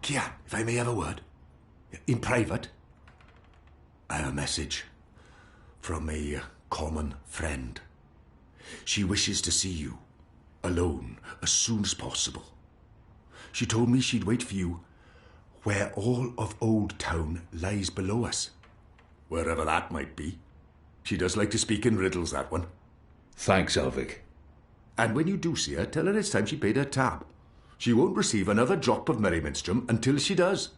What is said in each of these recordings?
Kian, if I may have a word. In private. I have a message from a common friend. She wishes to see you, alone, as soon as possible. She told me she'd wait for you where all of Old Town lies below us. Wherever that might be. She does like to speak in riddles, that one. Thanks, Elvig. And when you do see her, tell her it's time she paid her tab. She won't receive another drop of merryminstrum until she does.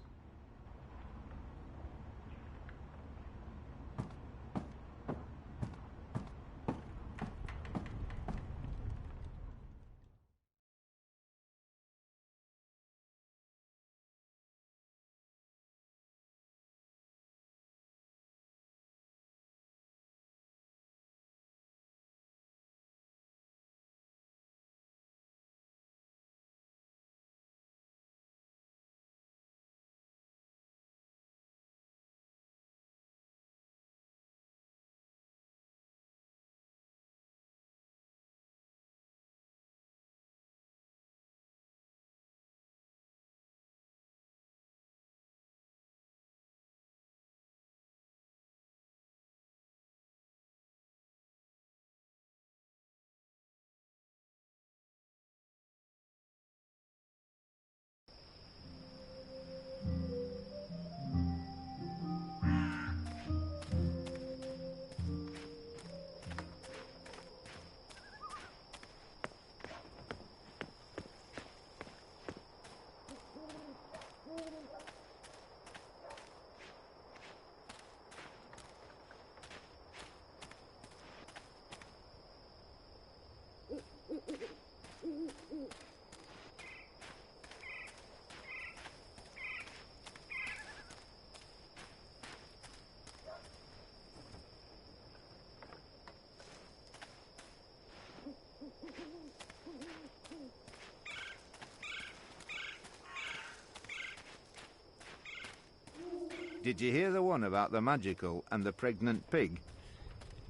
Did you hear the one about the magical and the pregnant pig?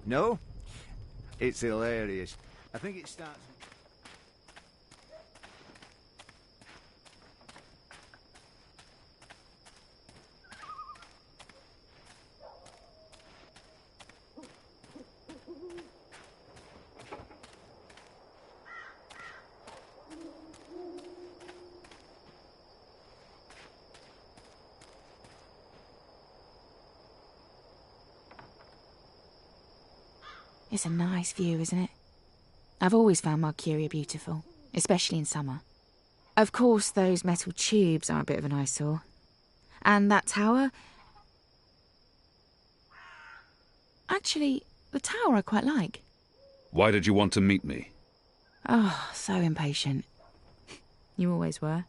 No? It's hilarious. I think it starts... It's a nice view, isn't it? I've always found Mercuria beautiful, especially in summer. Of course, those metal tubes are a bit of an eyesore. And that tower... Actually, the tower I quite like. Why did you want to meet me? Oh, so impatient. You always were.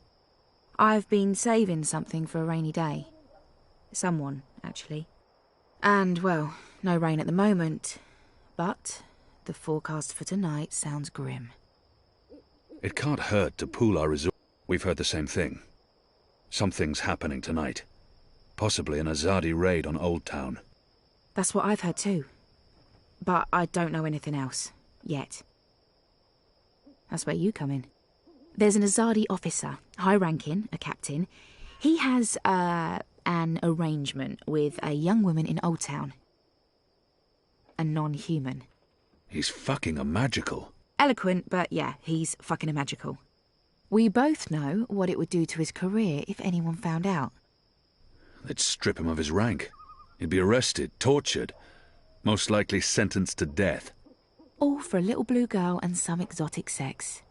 I've been saving something for a rainy day. Someone, actually. And, well, no rain at the moment. But the forecast for tonight sounds grim. It can't hurt to pool our resources. We've heard the same thing. Something's happening tonight. Possibly an Azadi raid on Old Town. That's what I've heard too. But I don't know anything else. Yet. That's where you come in. There's an Azadi officer, high-ranking, a captain. He has, an arrangement with a young woman in Old Town. A non-human. He's fucking a magical. Eloquent, but yeah, he's fucking a magical. We both know what it would do to his career if anyone found out. They'd strip him of his rank. He'd be arrested, tortured, most likely sentenced to death. All for a little blue girl and some exotic sex.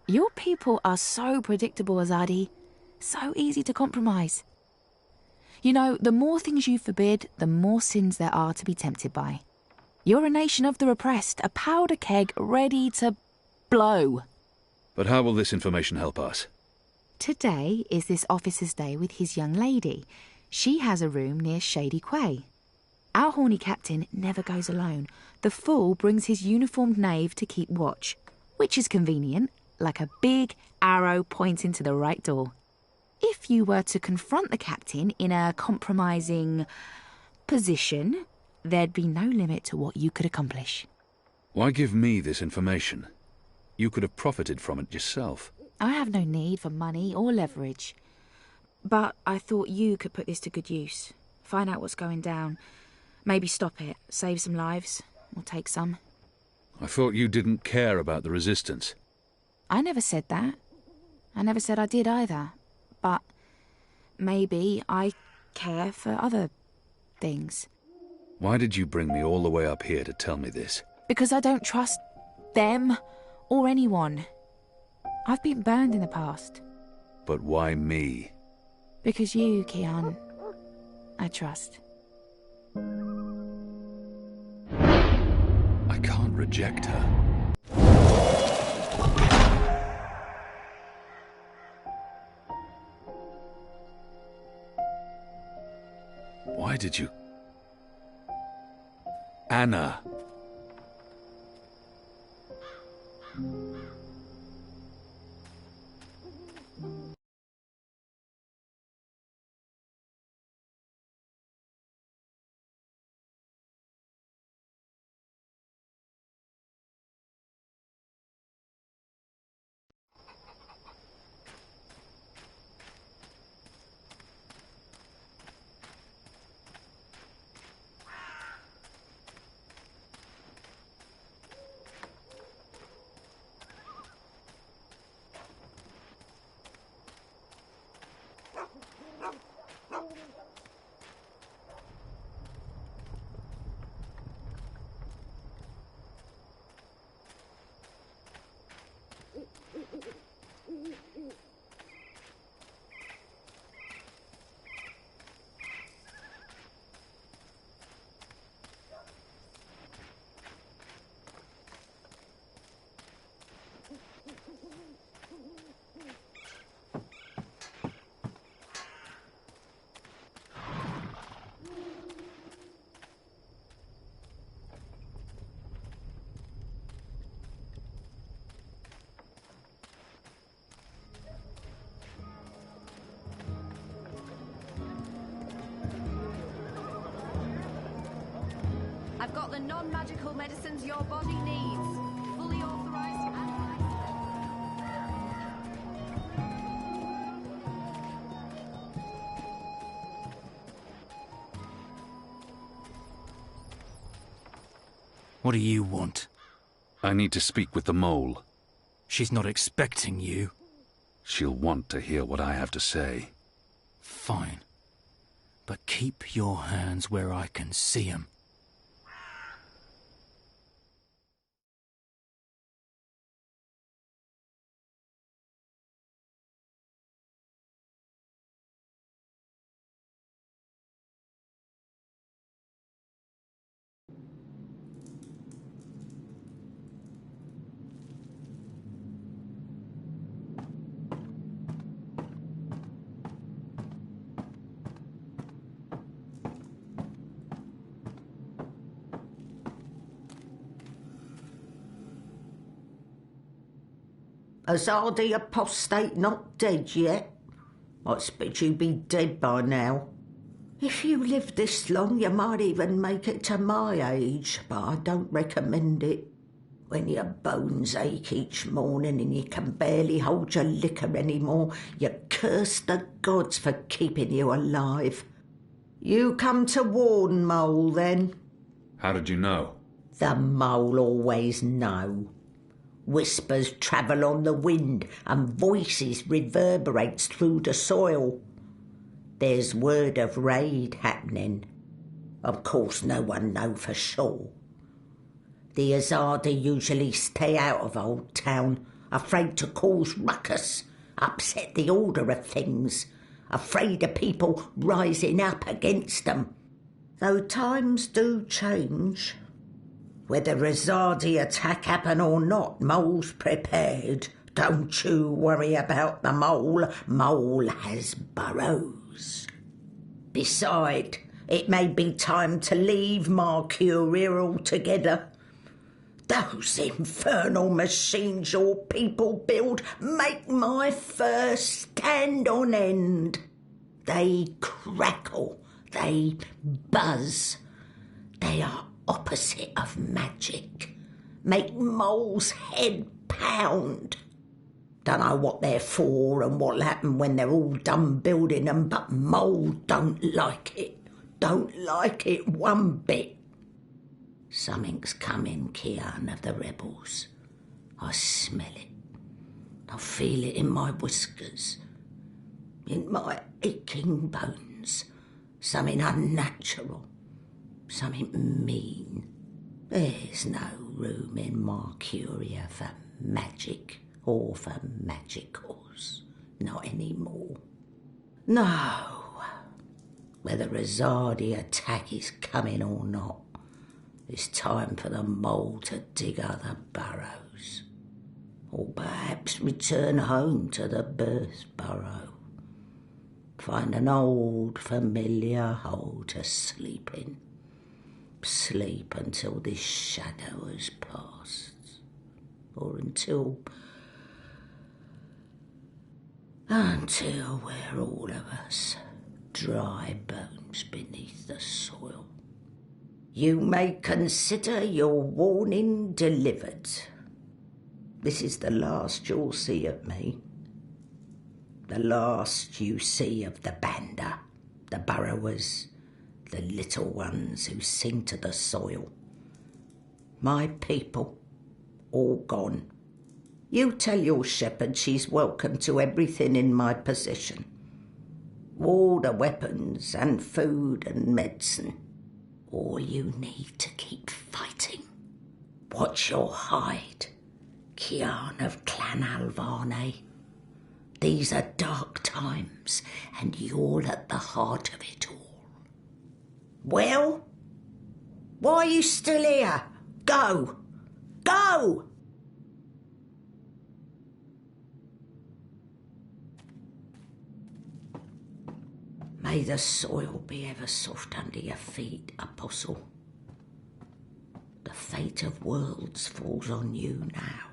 Your people are so predictable, Azadi. So easy to compromise. You know, the more things you forbid, the more sins there are to be tempted by. You're a nation of the repressed, a powder keg ready to blow. But how will this information help us? Today is this officer's day with his young lady. She has a room near Shady Quay. Our horny captain never goes alone. The fool brings his uniformed knave to keep watch, which is convenient, like a big arrow pointing to the right door. If you were to confront the captain in a compromising position, there'd be no limit to what you could accomplish. Why give me this information? You could have profited from it yourself. I have no need for money or leverage. But I thought you could put this to good use. Find out what's going down. Maybe stop it, save some lives, or take some. I thought you didn't care about the resistance. I never said that. I never said I did either. But maybe I care for other things. Why did you bring me all the way up here to tell me this? Because I don't trust them or anyone. I've been burned in the past. But why me? Because you, Kian, I trust. I can't reject her. Why did you... Anna! I've got the non-magical medicines your body needs. Fully authorized and What do you want? I need to speak with the mole. She's not expecting you. She'll want to hear what I have to say. Fine. But keep your hands where I can see 'em. Azadi apostate not dead yet? I expect you'd be dead by now. If you live this long, you might even make it to my age, but I don't recommend it. When your bones ache each morning and you can barely hold your liquor anymore, you curse the gods for keeping you alive. You come to warn, Mole, then? How did you know? The Mole always know. Whispers travel on the wind and voices reverberates through the soil. There's word of raid happening. Of course no one know for sure. The Azadi usually stay out of Old Town, afraid to cause ruckus, upset the order of things, afraid of people rising up against them. Though times do change. Whether Azadi attack happen or not, Mole's prepared. Don't you worry about the Mole. Mole has burrows. Beside, it may be time to leave Mercure here altogether. Those infernal machines your people build make my fur stand on end. They crackle, they buzz. They are opposite of magic. Make Mole's head pound. Don't know what they're for and what'll happen when they're all done building them, but mould don't like it. Don't like it one bit. Something's coming, Kian of the rebels. I smell it. I feel it in my whiskers, in my aching bones. Something unnatural, something mean. There's no room in Mercuria for magic or for magicals. Not anymore. No. Whether a Zardi attack is coming or not, it's time for the mole to dig other burrows. Or perhaps return home to the birth burrow. Find an old familiar hole to sleep in. Sleep until this shadow has passed. Or until we're all of us dry bones beneath the soil. You may consider your warning delivered. This is the last you'll see of me. The last you see of the Banda, the burrowers, the little ones who sing to the soil. My people, all gone. You tell your shepherd she's welcome to everything in my possession. All the weapons and food and medicine. All you need to keep fighting. Watch your hide, Kian of Clan Alvarne. These are dark times, and you're at the heart of it all. Well? Why are you still here? Go! Go! May the soil be ever soft under your feet, Apostle. The fate of worlds falls on you now.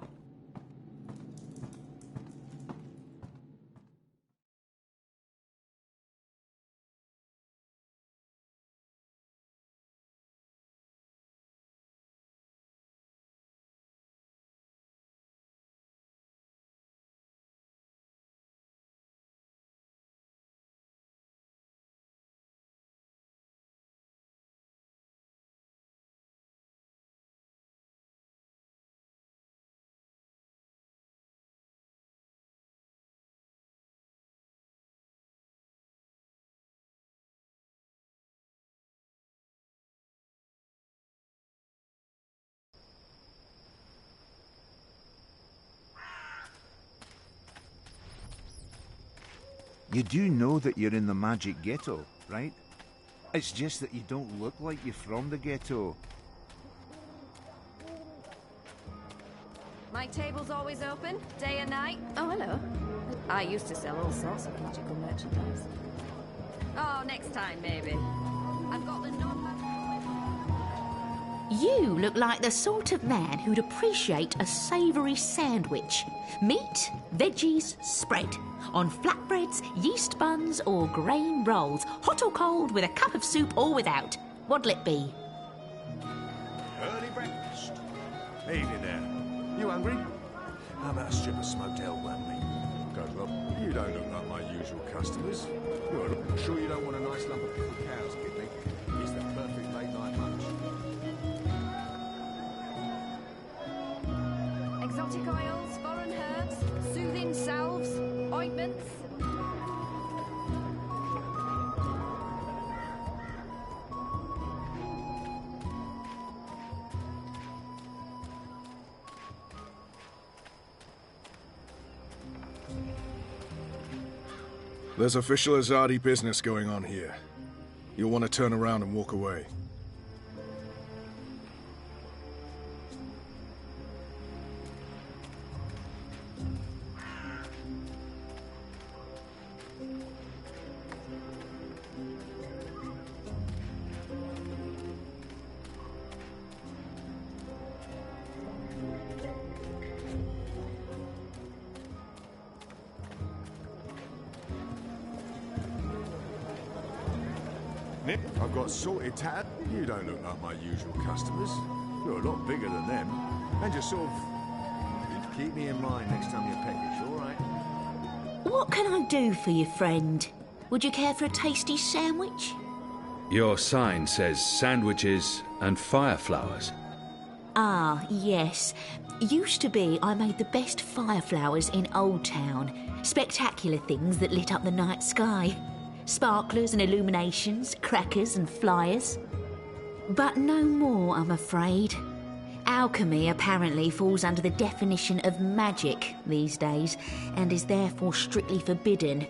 You do know that you're in the magic ghetto, right? It's just that you don't look like you're from the ghetto. My table's always open, day and night. Oh, hello. I used to sell all sorts of magical merchandise. Oh, next time, maybe. I've got the non-magical... You look like the sort of man who'd appreciate a savoury sandwich. Meat, veggies, spread. On flatbreads, yeast buns or grain rolls. Hot or cold, with a cup of soup or without. What'll it be? Early breakfast. Evening there. You hungry? How about a strip of smoked elk lamb meat? Goes well. You don't look like my usual customers. Good. I'm sure you don't want a nice lump of pickled cow's kidney. It's the perfect late night lunch. Exotic oils, foreign herbs, soothing salves, ointments. There's official Azadi business going on here. You'll want to turn around and walk away. I've got sorted tat. You don't look like my usual customers. You're a lot bigger than them. And you're sort of Keep me in mind next time you're peckish, all right? What can I do for you, friend? Would you care for a tasty sandwich? Your sign says sandwiches and fireflowers. Ah, yes. Used to be I made the best fireflowers in Old Town. Spectacular things that lit up the night sky. Sparklers and illuminations, crackers and flyers. But no more, I'm afraid. Alchemy apparently falls under the definition of magic these days and is therefore strictly forbidden.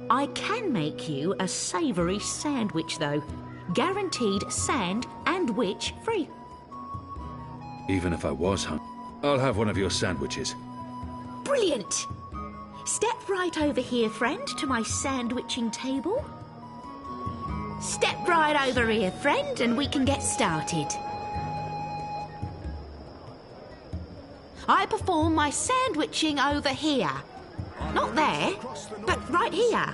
I can make you a savoury sandwich, though. Guaranteed sand and witch free. Even if I was hungry, I'll have one of your sandwiches. Brilliant! Step right over here, friend, to my sandwiching table. Step right over here, friend, and we can get started. I perform my sandwiching over here. Not there, but right here.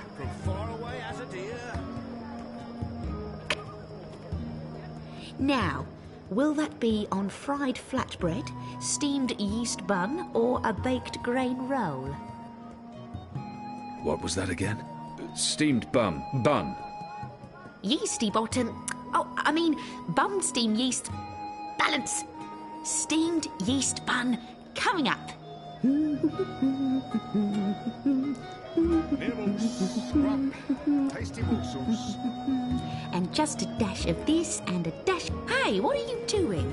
Now, will that be on fried flatbread, steamed yeast bun, or a baked grain roll? What was that again? Steamed bun. Yeasty bottom... bun steam yeast... Balance! Steamed yeast bun coming up. Tasty morsels. And just a dash of this and a dash... Hey, what are you doing?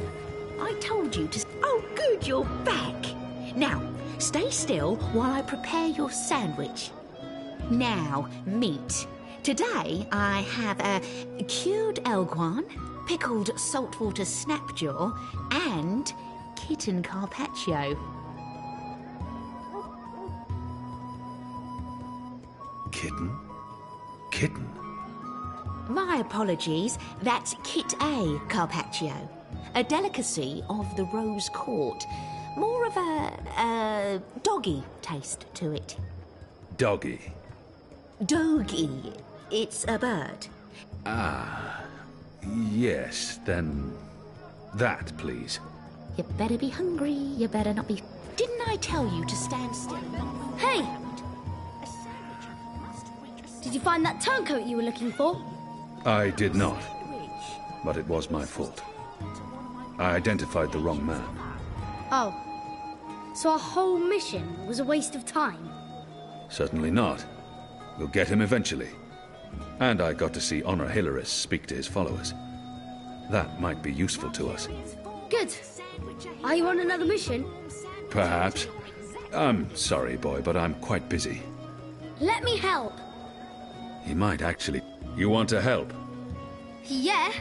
I told you to... Oh, good, you're back. Now, stay still while I prepare your sandwich. Now, meat. Today, I have a cured elguan, pickled saltwater snapjaw, and kitten carpaccio. Kitten? My apologies, that's kit A carpaccio, a delicacy of the Rose Court. More of a doggy taste to it. Doggy. Doggy. It's a bird. Ah, yes, then that, please. You better be hungry, you better not be... Didn't I tell you to stand still? Hey! Did you find that turncoat you were looking for? I did not, but it was my fault. I identified the wrong man. Oh. So our whole mission was a waste of time? Certainly not. We'll get him eventually. And I got to see Honor Hilaris speak to his followers. That might be useful to us. Good. Are you on another mission? Perhaps. I'm sorry, boy, but I'm quite busy. Let me help. He might actually... You want to help? Yeah.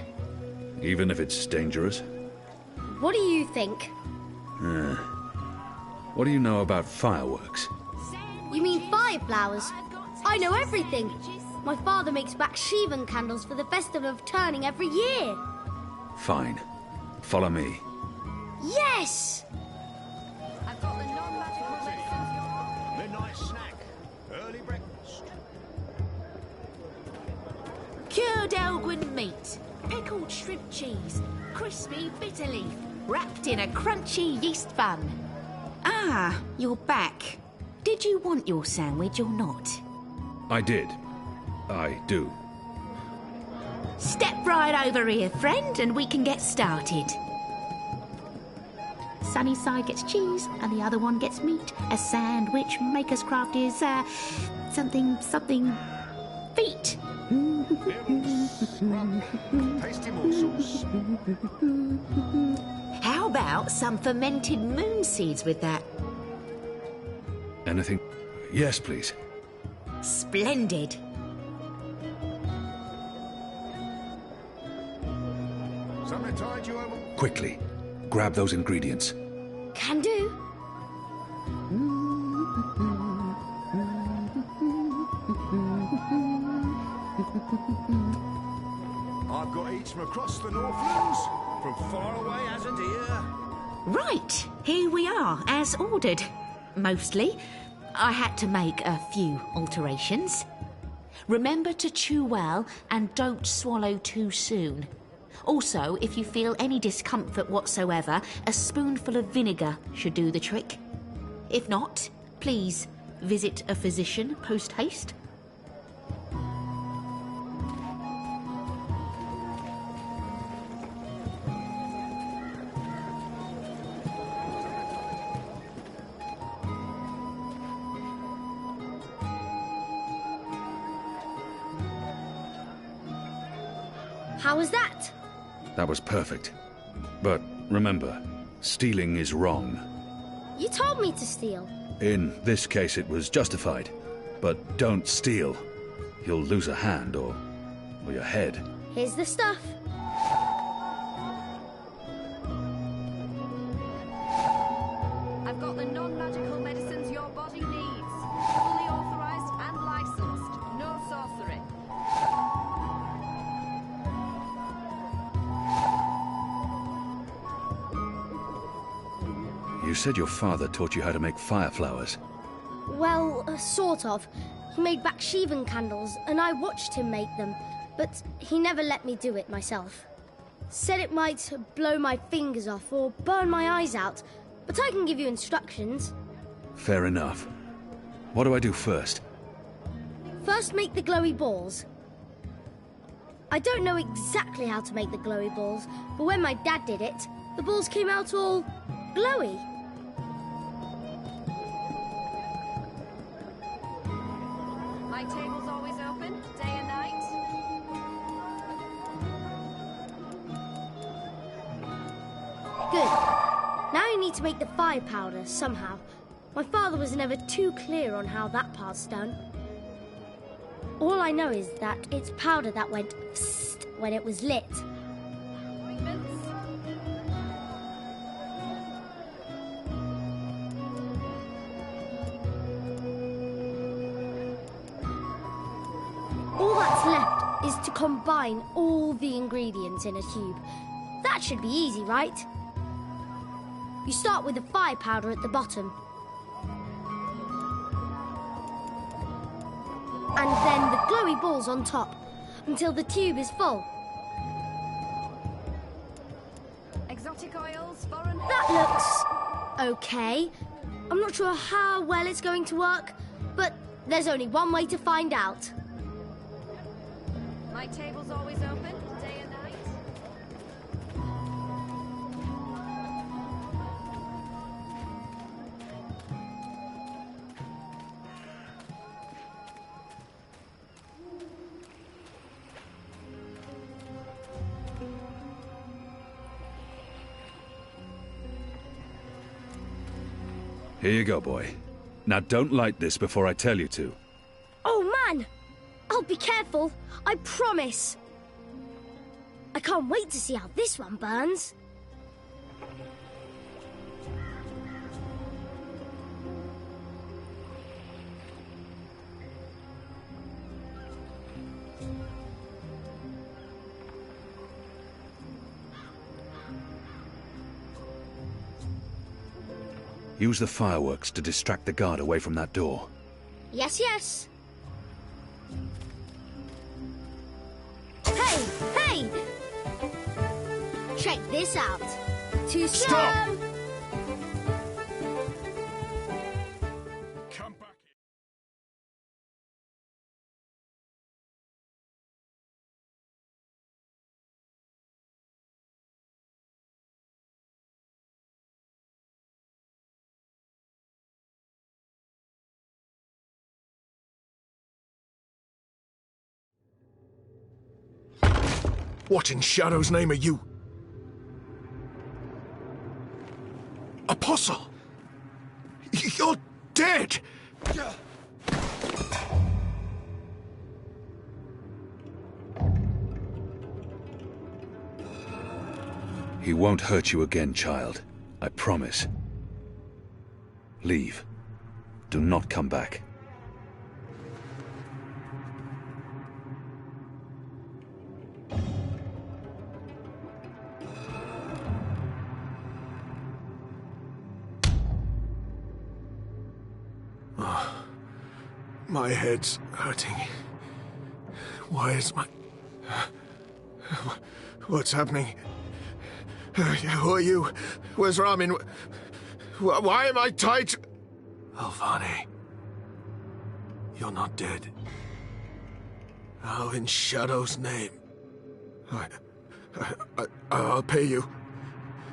Even if it's dangerous? What do you think? What do you know about fireworks? You mean fireflowers? I know everything. My father makes Bakshivan candles for the Festival of Turning every year. Fine. Follow me. Yes! I've got the non-magical medicine. Midnight snack. Early breakfast. Cured elguin meat, pickled shrimp cheese, crispy bitter leaf, wrapped in a crunchy yeast bun. Ah, you're back. Did you want your sandwich or not? I did. I do. Step right over here, friend, and we can get started. Sunny side gets cheese, and the other one gets meat. A sandwich maker's craft is, something... feet. Tasty morsels. How about some fermented moon seeds with that? Anything? Yes, please. Splendid. Something tied you over? Quickly, grab those ingredients. Can do. I've got eats from across the Northlands, from far away as a deer. Right, here we are, as ordered. Mostly. I had to make a few alterations. Remember to chew well and don't swallow too soon. Also, if you feel any discomfort whatsoever, a spoonful of vinegar should do the trick. If not, please visit a physician post-haste. How was that? That was perfect. But remember, stealing is wrong. You told me to steal. In this case, it was justified. But don't steal. You'll lose a hand or your head. Here's the stuff. I've got the non-magical medicines your body needs. Fully authorized and licensed. No sorcery. You said your father taught you how to make fireflowers. Well, sort of. He made Bakshivan candles, and I watched him make them, but he never let me do it myself. Said it might blow my fingers off or burn my eyes out, but I can give you instructions. Fair enough. What do I do first? First, make the glowy balls. I don't know exactly how to make the glowy balls, but when my dad did it, the balls came out all glowy. My table's always open, day and night. Good. Now you need to make the fire powder somehow. My father was never too clear on how that part's done. All I know is that it's powder that went psst when it was lit. All that's left is to combine all the ingredients in a tube. That should be easy, right? You start with the fire powder at the bottom. And then the glowy balls on top, until the tube is full. Exotic oils, foreign... That looks okay. I'm not sure how well it's going to work, but there's only one way to find out. My table's always open, day and night. Here you go, boy. Now don't light this before I tell you to. Oh, man! I'll be careful, I promise. I can't wait to see how this one burns. Use the fireworks to distract the guard away from that door. Yes, yes. Hey, hey! Check this out. Too slow. Stop! Come back here. What in Shadow's name are you? Apostle! You're dead! He won't hurt you again, child. I promise. Leave. Do not come back. My head's hurting. Why is my... What's happening? Who are you? Where's Ramin? Why am I tied? Alvani, you're not dead. How in Shadow's name? I'll pay you.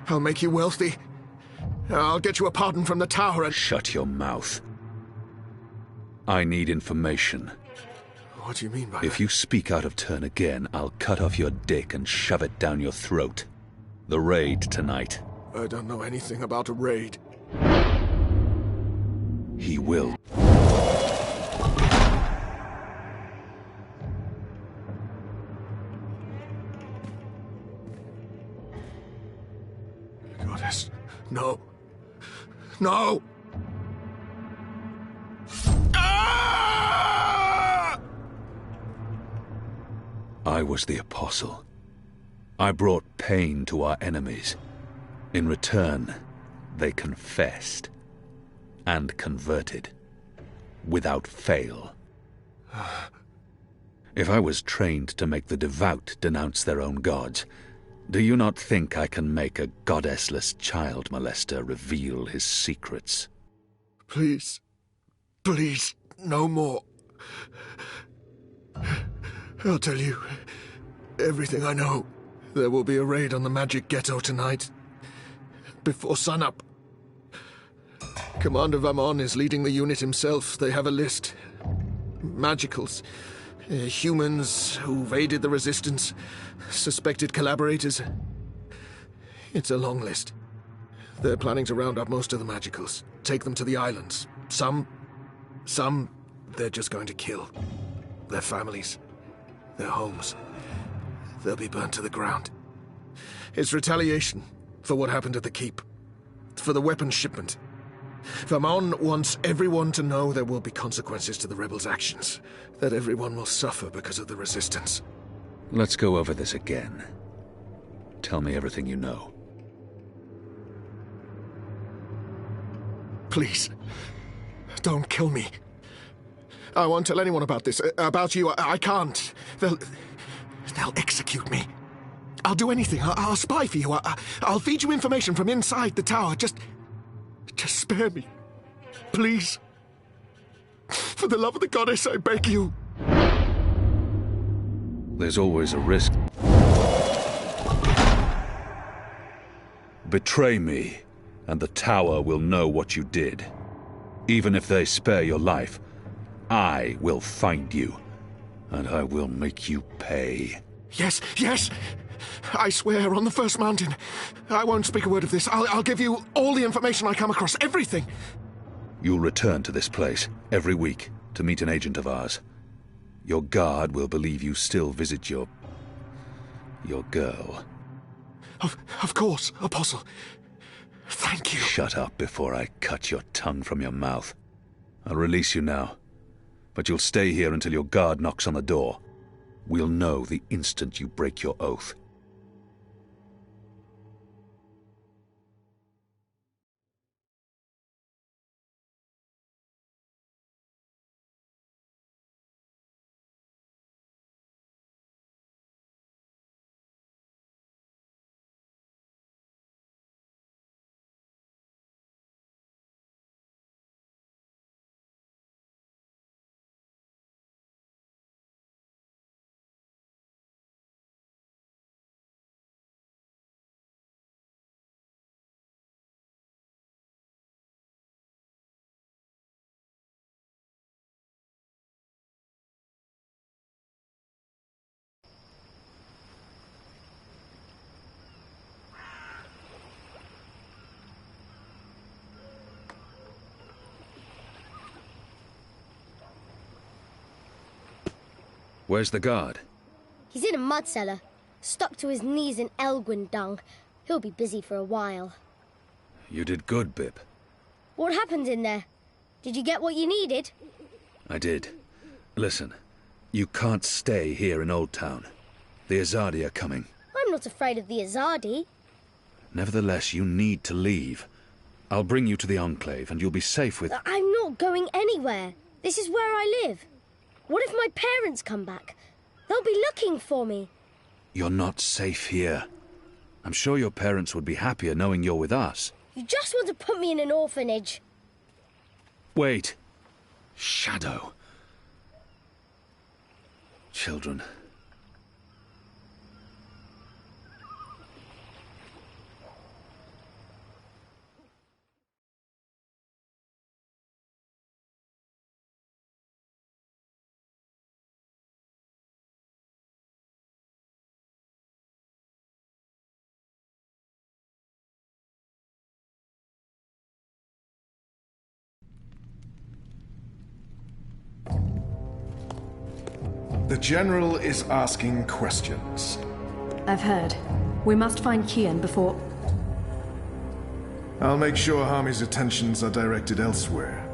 I'll make you wealthy. I'll get you a pardon from the tower and... Shut your mouth. I need information. What do you mean by that? If you speak out of turn again, I'll cut off your dick and shove it down your throat. The raid tonight. I don't know anything about a raid. He will. Goddess, no. No! Ah! I was the apostle. I brought pain to our enemies. In return, they confessed and converted without fail. If I was trained to make the devout denounce their own gods, do you not think I can make a goddessless child molester reveal his secrets? Please, please, no more. I'll tell you everything I know. There will be a raid on the magic ghetto tonight, before sunup. Commander Vamon is leading the unit himself. They have a list. Magicals. Humans who've aided the resistance. Suspected collaborators. It's a long list. They're planning to round up most of the magicals. Take them to the islands. Some they're just going to kill. Their families. Their homes. They'll be burnt to the ground. It's retaliation for what happened at the keep. For the weapons shipment. Vamon wants everyone to know there will be consequences to the rebels' actions. That everyone will suffer because of the resistance. Let's go over this again. Tell me everything you know. Please, don't kill me. I won't tell anyone about this. About you, I can't. They'll execute me. I'll do anything. I'll spy for you. I'll feed you information from inside the tower. Just spare me. Please. For the love of the goddess, I beg you. There's always a risk. Betray me, and the tower will know what you did. Even if they spare your life, I will find you, and I will make you pay. Yes, yes! I swear on the first mountain. I won't speak a word of this. I'll give you all the information I come across, everything. You'll return to this place every week to meet an agent of ours. Your guard will believe you still visit your girl. Of course, Apostle. Thank you. Shut up before I cut your tongue from your mouth. I'll release you now, but you'll stay here until your guard knocks on the door. We'll know the instant you break your oath. Where's the guard? He's in a mud cellar, stuck to his knees in Elgwyn dung. He'll be busy for a while. You did good, Bip. What happened in there? Did you get what you needed? I did. Listen, you can't stay here in Old Town. The Azadi are coming. I'm not afraid of the Azadi. Nevertheless, you need to leave. I'll bring you to the Enclave, and you'll be safe with... I'm not going anywhere. This is where I live. What if my parents come back? They'll be looking for me. You're not safe here. I'm sure your parents would be happier knowing you're with us. You just want to put me in an orphanage. Wait. Shadow. Children. The General is asking questions. I've heard. We must find Kian before... I'll make sure Harmy's attentions are directed elsewhere.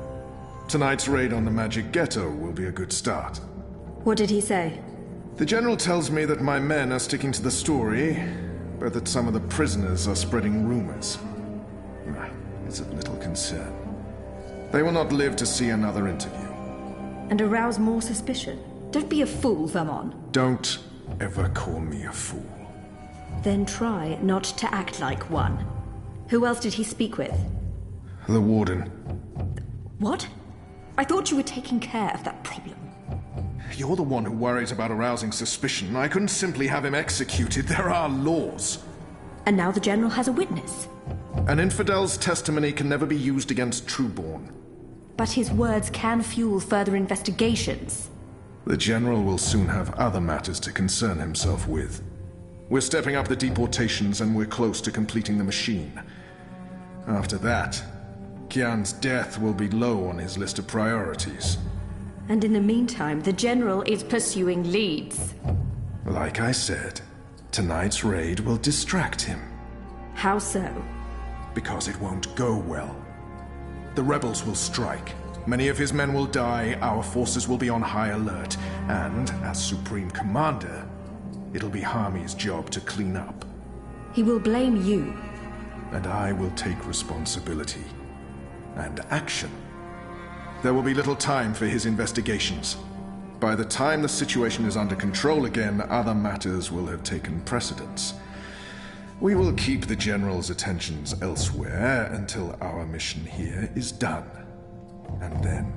Tonight's raid on the Magic Ghetto will be a good start. What did he say? The General tells me that my men are sticking to the story, but that some of the prisoners are spreading rumors. It's of little concern. They will not live to see another interview. And arouse more suspicion? Don't be a fool, Vermon. Don't ever call me a fool. Then try not to act like one. Who else did he speak with? The Warden. What? I thought you were taking care of that problem. You're the one who worries about arousing suspicion. I couldn't simply have him executed. There are laws. And now the General has a witness. An infidel's testimony can never be used against Trueborn. But his words can fuel further investigations. The General will soon have other matters to concern himself with. We're stepping up the deportations and we're close to completing the machine. After that, Kian's death will be low on his list of priorities. And in the meantime, the General is pursuing leads. Like I said, tonight's raid will distract him. How so? Because it won't go well. The rebels will strike. Many of his men will die, our forces will be on high alert, and, as Supreme Commander, it'll be Harmy's job to clean up. He will blame you. And I will take responsibility. And action. There will be little time for his investigations. By the time the situation is under control again, other matters will have taken precedence. We will keep the General's attentions elsewhere until our mission here is done. And then,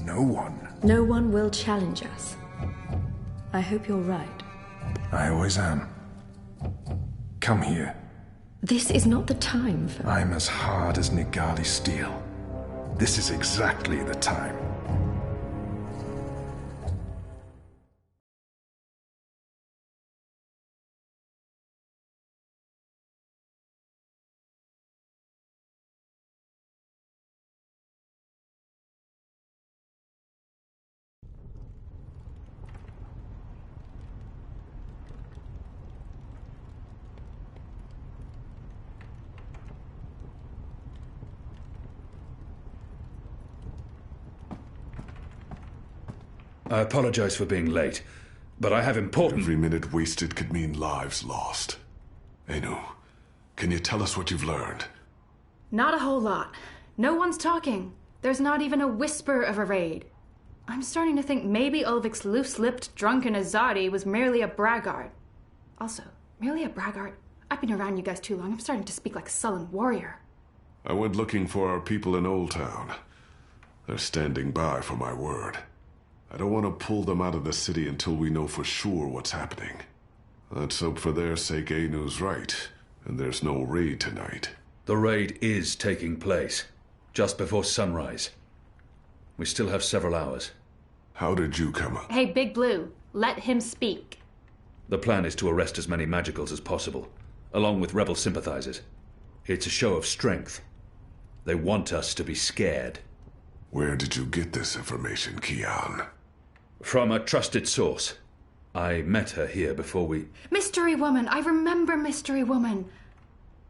no one will challenge us. I hope you're right. I always am. Come here. This is not the time for... I'm as hard as Nigali steel. This is exactly the time. I apologize for being late, but I have important... Every minute wasted could mean lives lost. Anu, can you tell us what you've learned? Not a whole lot. No one's talking. There's not even a whisper of a raid. I'm starting to think maybe Ulvik's loose-lipped, drunken Azadi was merely a braggart. Also, merely a braggart? I've been around you guys too long. I'm starting to speak like a sullen warrior. I went looking for our people in Old Town. They're standing by for my word. I don't want to pull them out of the city until we know for sure what's happening. Let's hope for their sake Anu's right, and there's no raid tonight. The raid is taking place, just before sunrise. We still have several hours. How did you come up? Hey, Big Blue, let him speak. The plan is to arrest as many magicals as possible, along with rebel sympathizers. It's a show of strength. They want us to be scared. Where did you get this information, Kian? From a trusted source. I met her here before we... Mystery Woman! I remember Mystery Woman!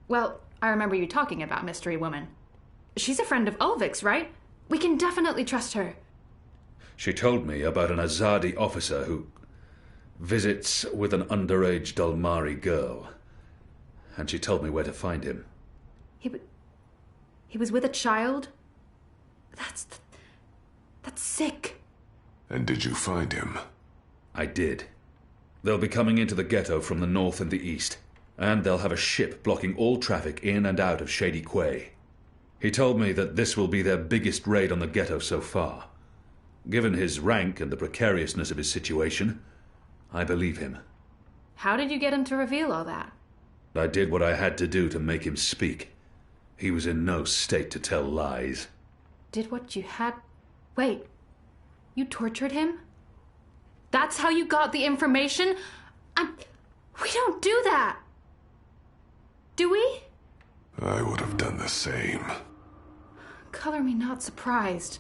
Well, I remember you talking about Mystery Woman. She's a friend of Ulvik's, right? We can definitely trust her. She told me about an Azadi officer who visits with an underage Dalmari girl. And she told me where to find him. He was with a child? That's sick. And did you find him? I did. They'll be coming into the ghetto from the north and the east, and they'll have a ship blocking all traffic in and out of Shady Quay. He told me that this will be their biggest raid on the ghetto so far. Given his rank and the precariousness of his situation, I believe him. How did you get him to reveal all that? I did what I had to do to make him speak. He was in no state to tell lies. Did what you had... Wait, you tortured him? That's how you got the information? We don't do that! Do we? I would have done the same. Color me not surprised.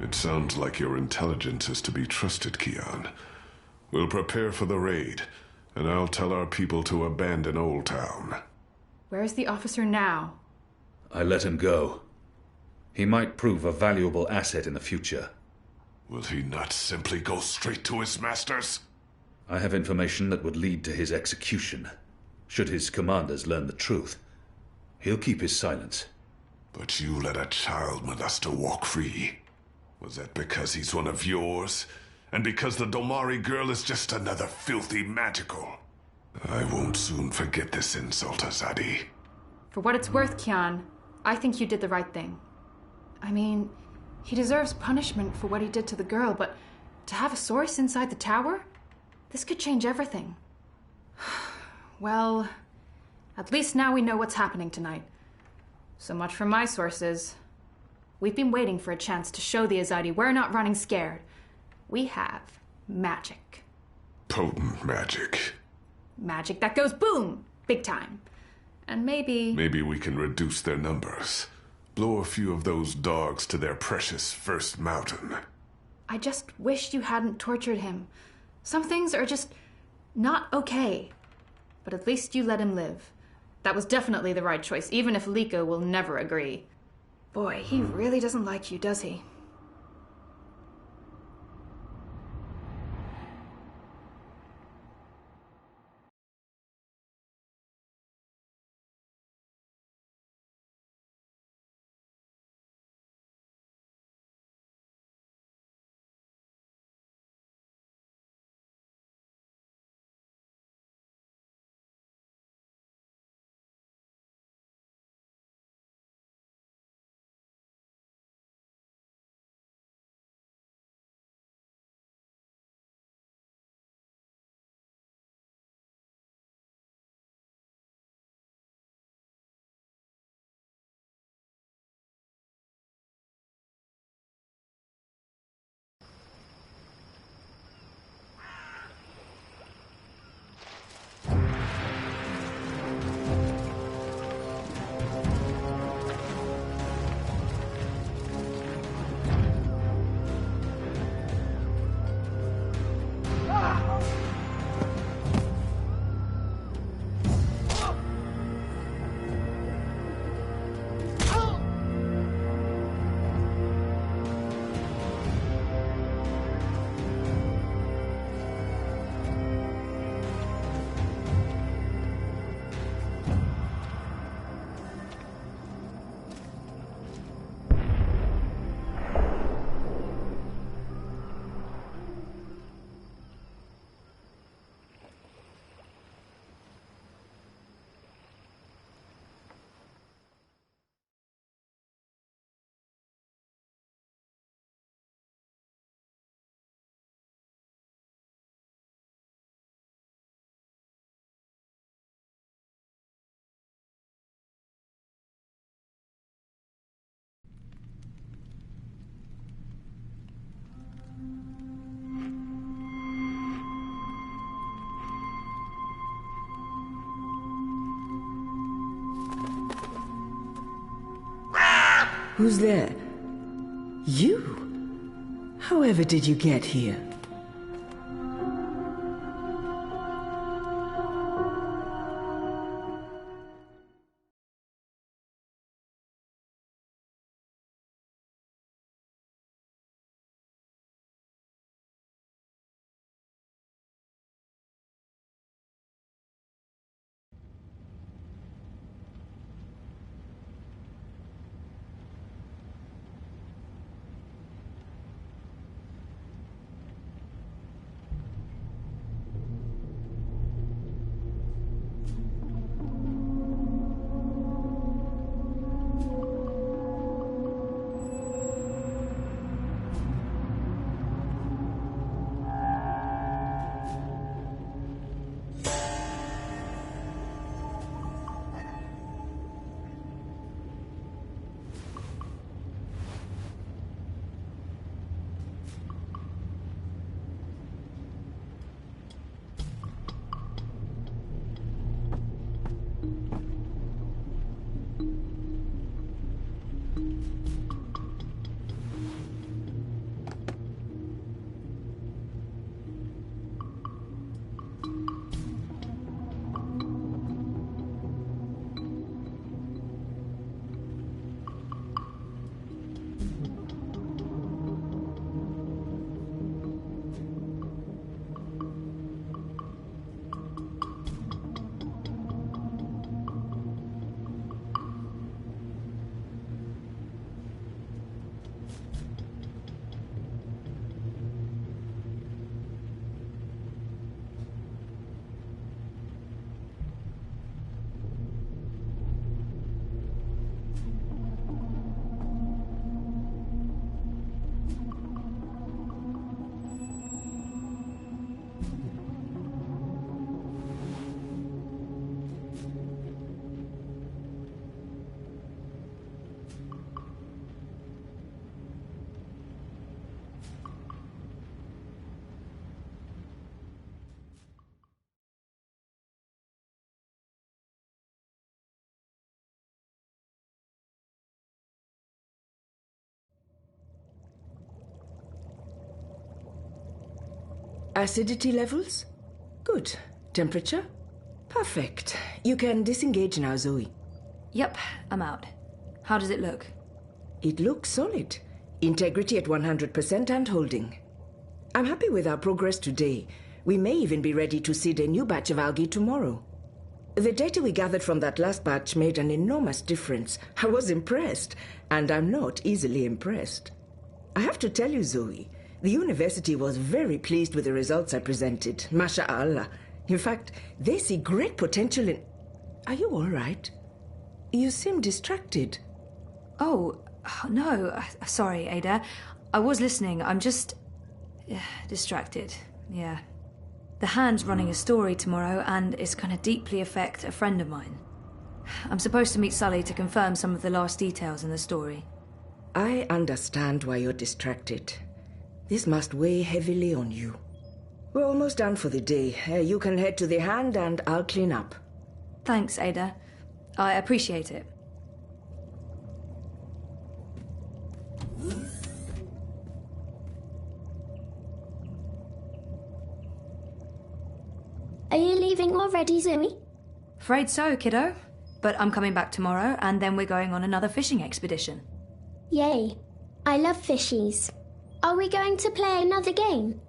It sounds like your intelligence is to be trusted, Kian. We'll prepare for the raid, and I'll tell our people to abandon Old Town. Where's the officer now? I let him go. He might prove a valuable asset in the future. Will he not simply go straight to his masters? I have information that would lead to his execution, should his commanders learn the truth. He'll keep his silence. But you let a child molester walk free. Was that because he's one of yours? And because the Domari girl is just another filthy magical? I won't soon forget this insult, Azadi. For what it's worth, Kian, I think you did the right thing. I mean, he deserves punishment for what he did to the girl, but to have a source inside the tower? This could change everything. Well, at least now we know what's happening tonight. So much for my sources. We've been waiting for a chance to show the Azadi we're not running scared. We have magic. Potent magic. Magic that goes boom! Big time. And maybe... Maybe we can reduce their numbers. Blow a few of those dogs to their precious first mountain. I just wish you hadn't tortured him. Some things are just not okay. But at least you let him live. That was definitely the right choice, even if Liko will never agree. Boy, he really doesn't like you, does he? Who's there? You? However did you get here? Acidity levels? Good. Temperature? Perfect. You can disengage now, Zoe. Yep, I'm out. How does it look? It looks solid. Integrity at 100% and holding. I'm happy with our progress today. We may even be ready to seed a new batch of algae tomorrow. The data we gathered from that last batch made an enormous difference. I was impressed, and I'm not easily impressed. I have to tell you, Zoe, the university was very pleased with the results I presented. Masha'Allah. In fact, they see great potential in... Are you all right? You seem distracted. Oh, no. Sorry, Ada. I was listening. I'm just... distracted. Yeah. The Hand's running a story tomorrow, and it's going to deeply affect a friend of mine. I'm supposed to meet Sully to confirm some of the last details in the story. I understand why you're distracted. This must weigh heavily on you. We're almost done for the day. You can head to the Hand and I'll clean up. Thanks, Ada. I appreciate it. Are you leaving already, Zoe? Afraid so, kiddo. But I'm coming back tomorrow, and then we're going on another fishing expedition. Yay. I love fishies. Are we going to play another game?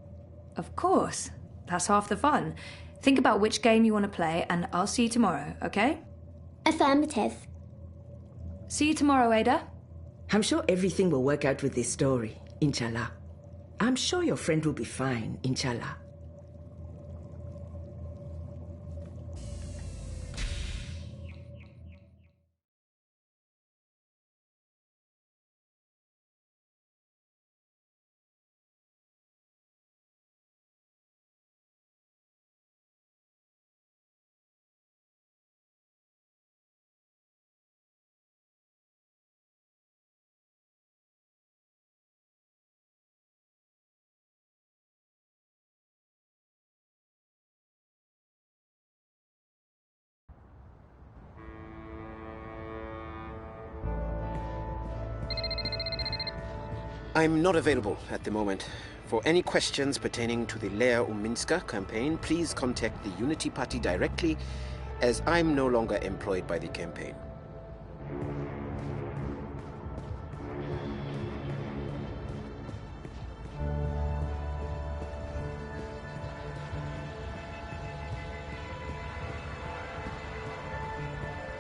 Of course. That's half the fun. Think about which game you want to play, and I'll see you tomorrow, okay? Affirmative. See you tomorrow, Ada. I'm sure everything will work out with this story, inshallah. I'm sure your friend will be fine, inshallah. I'm not available at the moment. For any questions pertaining to the Lea Uminska campaign, please contact the Unity Party directly, as I'm no longer employed by the campaign.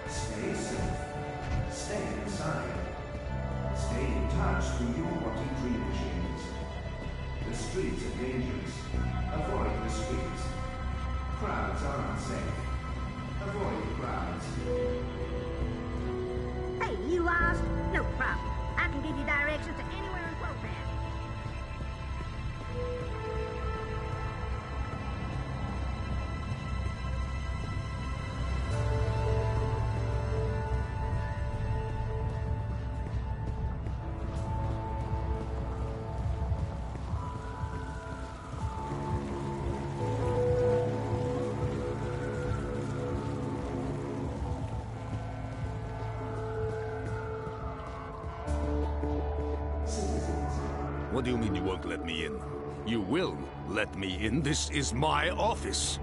Stay safe. Stay inside. Stay in touch to you what you dream machines. The streets are dangerous. Avoid the streets. Crowds are unsafe. Avoid crowds. Hey, you lost? No problem. I can give you directions to anywhere in Propan. What do you mean you won't let me in? You will let me in. This is my office.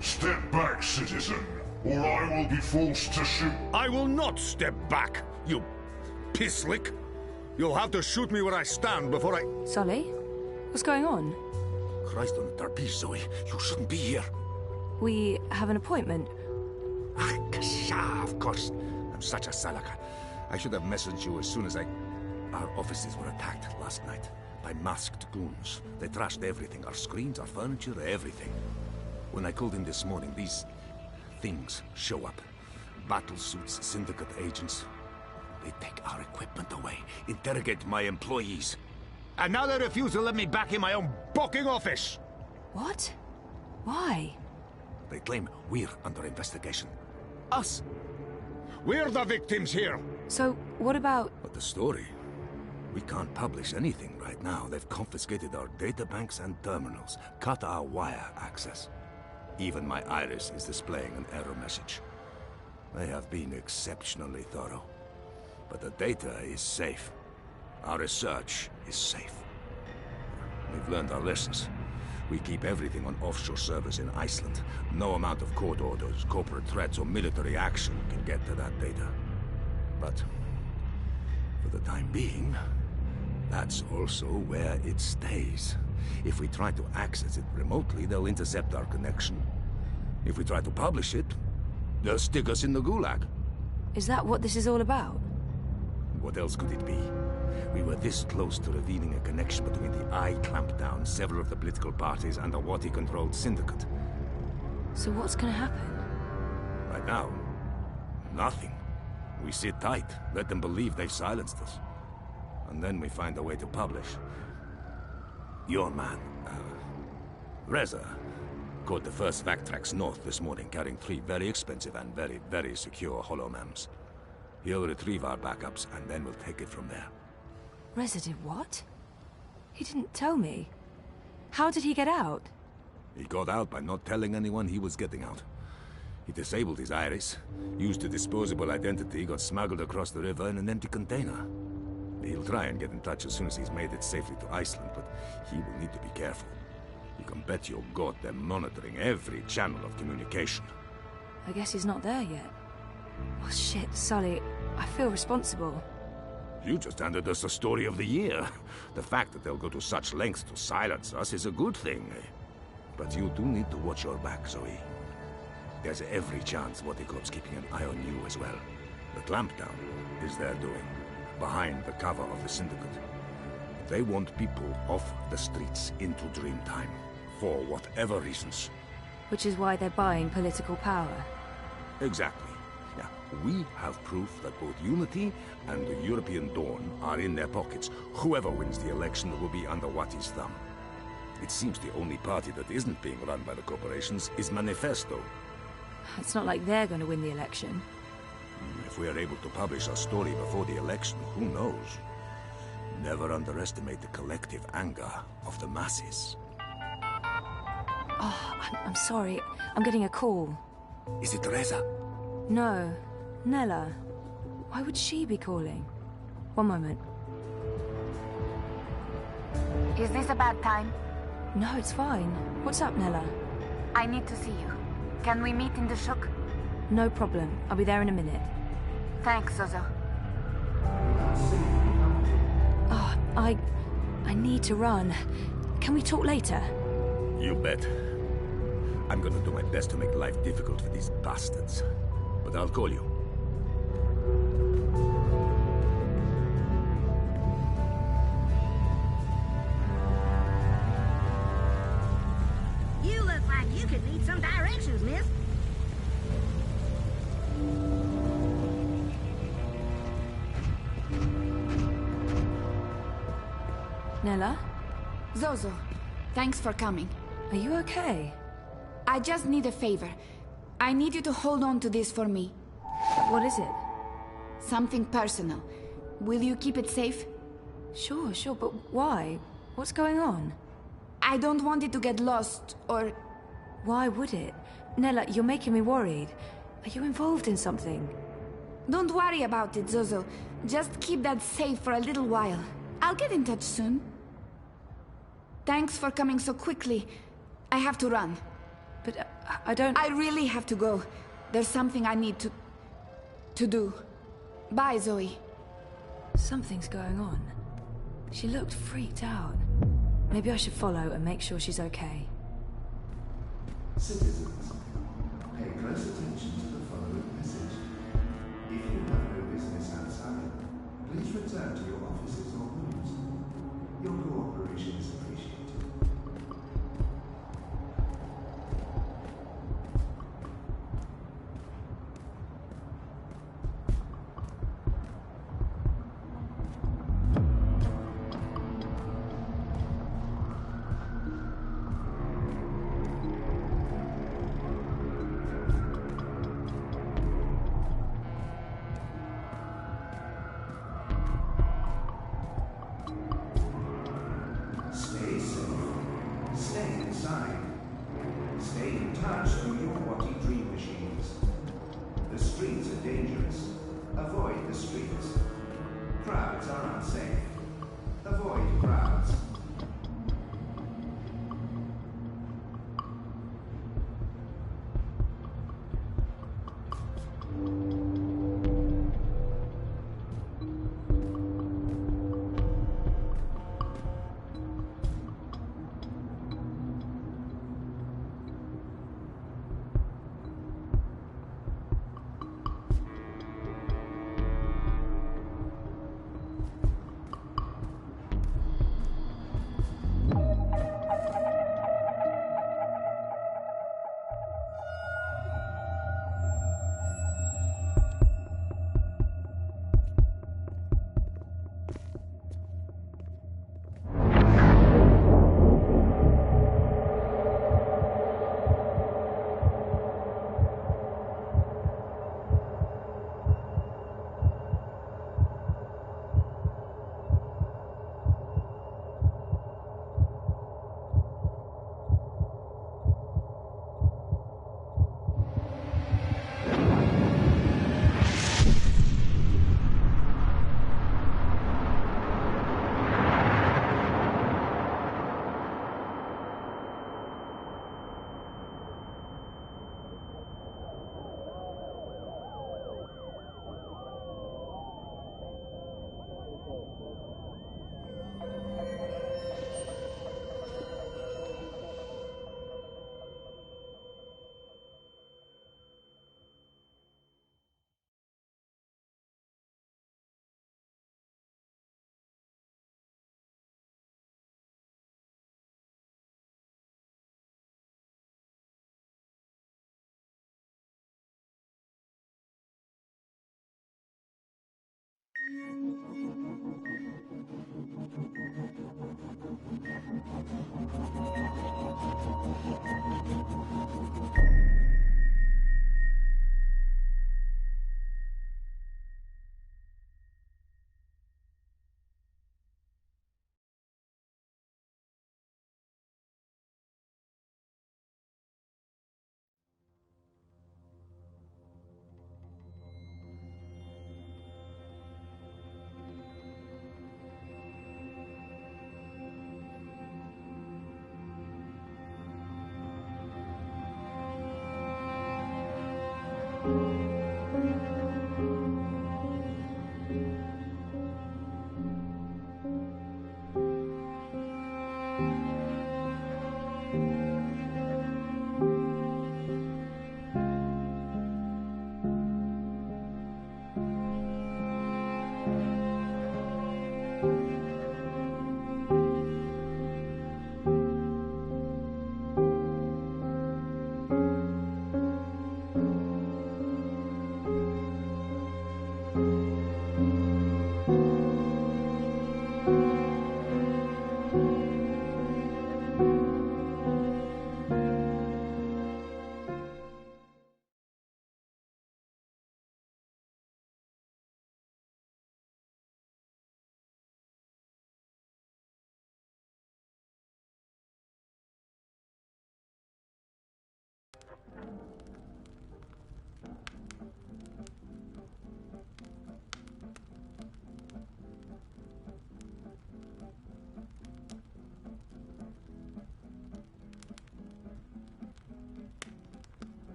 Step back, citizen, or I will be forced to shoot. I will not step back, you pisslick. You'll have to shoot me where I stand before I... Sully? What's going on? Christ on the trapeze, Zoe. You shouldn't be here. We have an appointment. Kasha, of course. I'm such a salaka. I should have messaged you as soon as Our offices were attacked last night by masked goons. They trashed everything. Our screens, our furniture, everything. When I called in this morning, these things show up. Battle suits, syndicate agents. They take our equipment away, interrogate my employees. And now they refuse to let me back in my own booking office! What? Why? They claim we're under investigation. Us! We're the victims here! So, what about... But the story? We can't publish anything right now. They've confiscated our databanks and terminals, cut our wire access. Even my iris is displaying an error message. They have been exceptionally thorough. But the data is safe. Our research is safe. We've learned our lessons. We keep everything on offshore servers in Iceland. No amount of court orders, corporate threats, or military action can get to that data. But for the time being, that's also where it stays. If we try to access it remotely, they'll intercept our connection. If we try to publish it, they'll stick us in the gulag. Is that what this is all about? What else could it be? We were this close to revealing a connection between the I clampdown, several of the political parties, and the Wati-controlled syndicate. So what's gonna happen? Right now, nothing. We sit tight, let them believe they've silenced us. And then we find a way to publish. Your man, Reza, caught the first vac tracks north this morning, carrying 3 very expensive and very, very secure holomems. He'll retrieve our backups, and then we'll take it from there. Reza did what? He didn't tell me. How did he get out? He got out by not telling anyone he was getting out. He disabled his iris, used a disposable identity, got smuggled across the river in an empty container. He'll try and get in touch as soon as he's made it safely to Iceland, but he will need to be careful. You can bet your god they're monitoring every channel of communication. I guess he's not there yet. Oh shit, Sully, I feel responsible. You just handed us the story of the year. The fact that they'll go to such lengths to silence us is a good thing. But you do need to watch your back, Zoe. There's every chance Watikorp's keeping an eye on you as well. The clampdown is their doing, behind the cover of the syndicate. They want people off the streets into Dreamtime, for whatever reasons. Which is why they're buying political power. Exactly. Yeah, we have proof that both Unity and the European Dawn are in their pockets. Whoever wins the election will be under Wati's thumb. It seems the only party that isn't being run by the corporations is Manifesto. It's not like they're going to win the election. If we are able to publish our story before the election, who knows? Never underestimate the collective anger of the masses. Oh, I'm sorry. I'm getting a call. Is it Reza? No. Nella. Why would she be calling? One moment. Is this a bad time? No, it's fine. What's up, Nella? I need to see you. Can we meet in the shuk? No problem. I'll be there in a minute. Thanks, Zozo. Oh, I need to run. Can we talk later? You bet. I'm gonna do my best to make life difficult for these bastards. But I'll call you. You look like you could need some directions, miss. Nella? Zozo, thanks for coming. Are you okay? I just need a favor. I need you to hold on to this for me. What is it? Something personal. Will you keep it safe? Sure, but why? What's going on? I don't want it to get lost, or... Why would it? Nella, you're making me worried. Are you involved in something? Don't worry about it, Zozo. Just keep that safe for a little while. I'll get in touch soon. Thanks for coming so quickly. I have to run. But I don't... I really have to go. There's something I need to do. Bye, Zoe. Something's going on. She looked freaked out. Maybe I should follow and make sure she's okay. Citizens, pay close attention to the following message. If you have no business outside, please return to your offices or rooms. Your cooperation is appreciated. Stay safe. Stay inside. Stay in touch through your Watty dream machines. The streets are dangerous. Avoid the streets. Crowds are unsafe. Avoid crowds.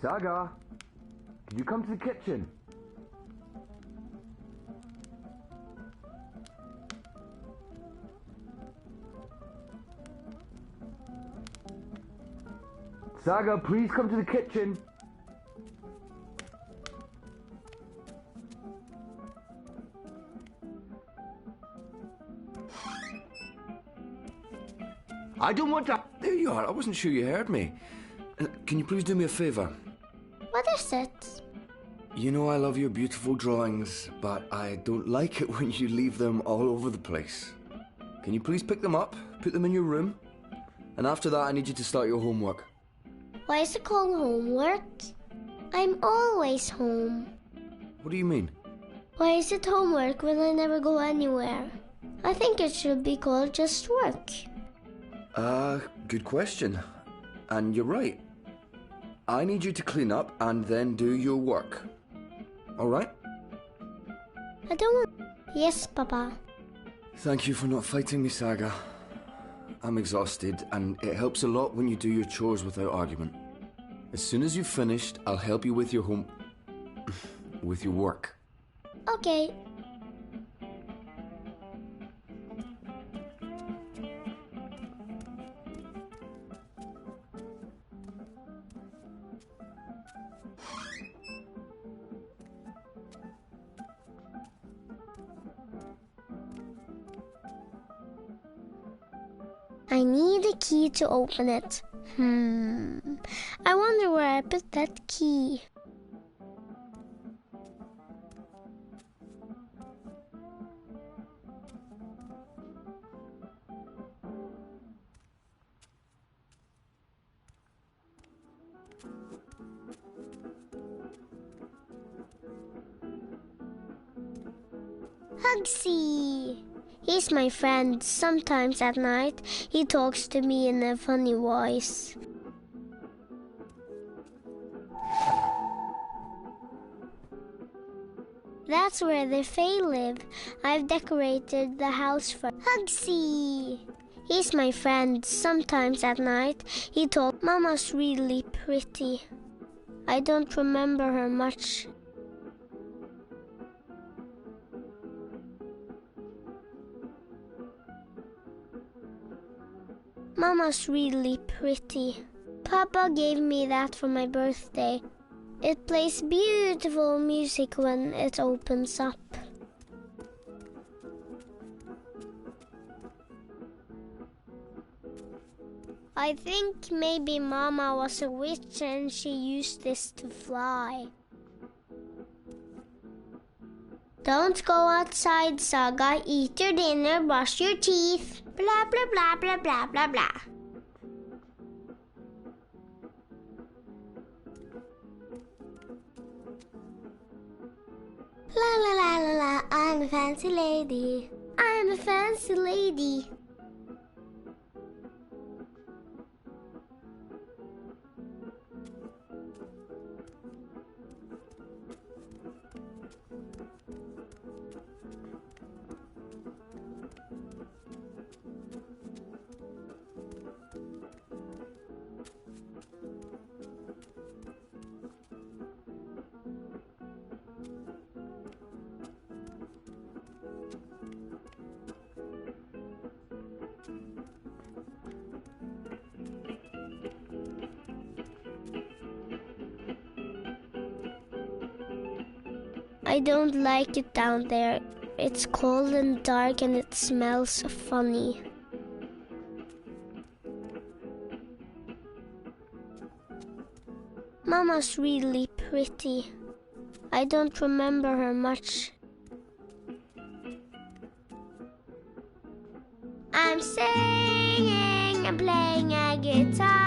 Saga, can you come to the kitchen? Saga, please come to the kitchen. I don't want to... There you are. I wasn't sure you heard me. Can you please do me a favour? What is it? You know I love your beautiful drawings, but I don't like it when you leave them all over the place. Can you please pick them up, put them in your room? And after that, I need you to start your homework. Why is it called homework? I'm always home. What do you mean? Why is it homework when I never go anywhere? I think it should be called just work. Good question. And you're right. I need you to clean up and then do your work. All right? I don't want... Yes, Papa. Thank you for not fighting me, Saga. I'm exhausted, and it helps a lot when you do your chores without argument. As soon as you've finished, I'll help you with your with your work. Okay. I need a key to open it. I wonder where I put that key. Hugsy! He's my friend. Sometimes at night, he talks to me in a funny voice. That's where the Fae live. I've decorated the house for Hugsy. He's my friend. Sometimes at night, he talks. Mama's really pretty. I don't remember her much. Mama's really pretty. Papa gave me that for my birthday. It plays beautiful music when it opens up. I think maybe Mama was a witch and she used this to fly. Don't go outside, Saga. Eat your dinner, brush your teeth. Blah, blah, blah, blah, blah, blah, blah. La la la la la, I'm a fancy lady. I'm a fancy lady. I don't like it down there. It's cold and dark and it smells funny. Mama's really pretty. I don't remember her much. I'm singing and playing a guitar.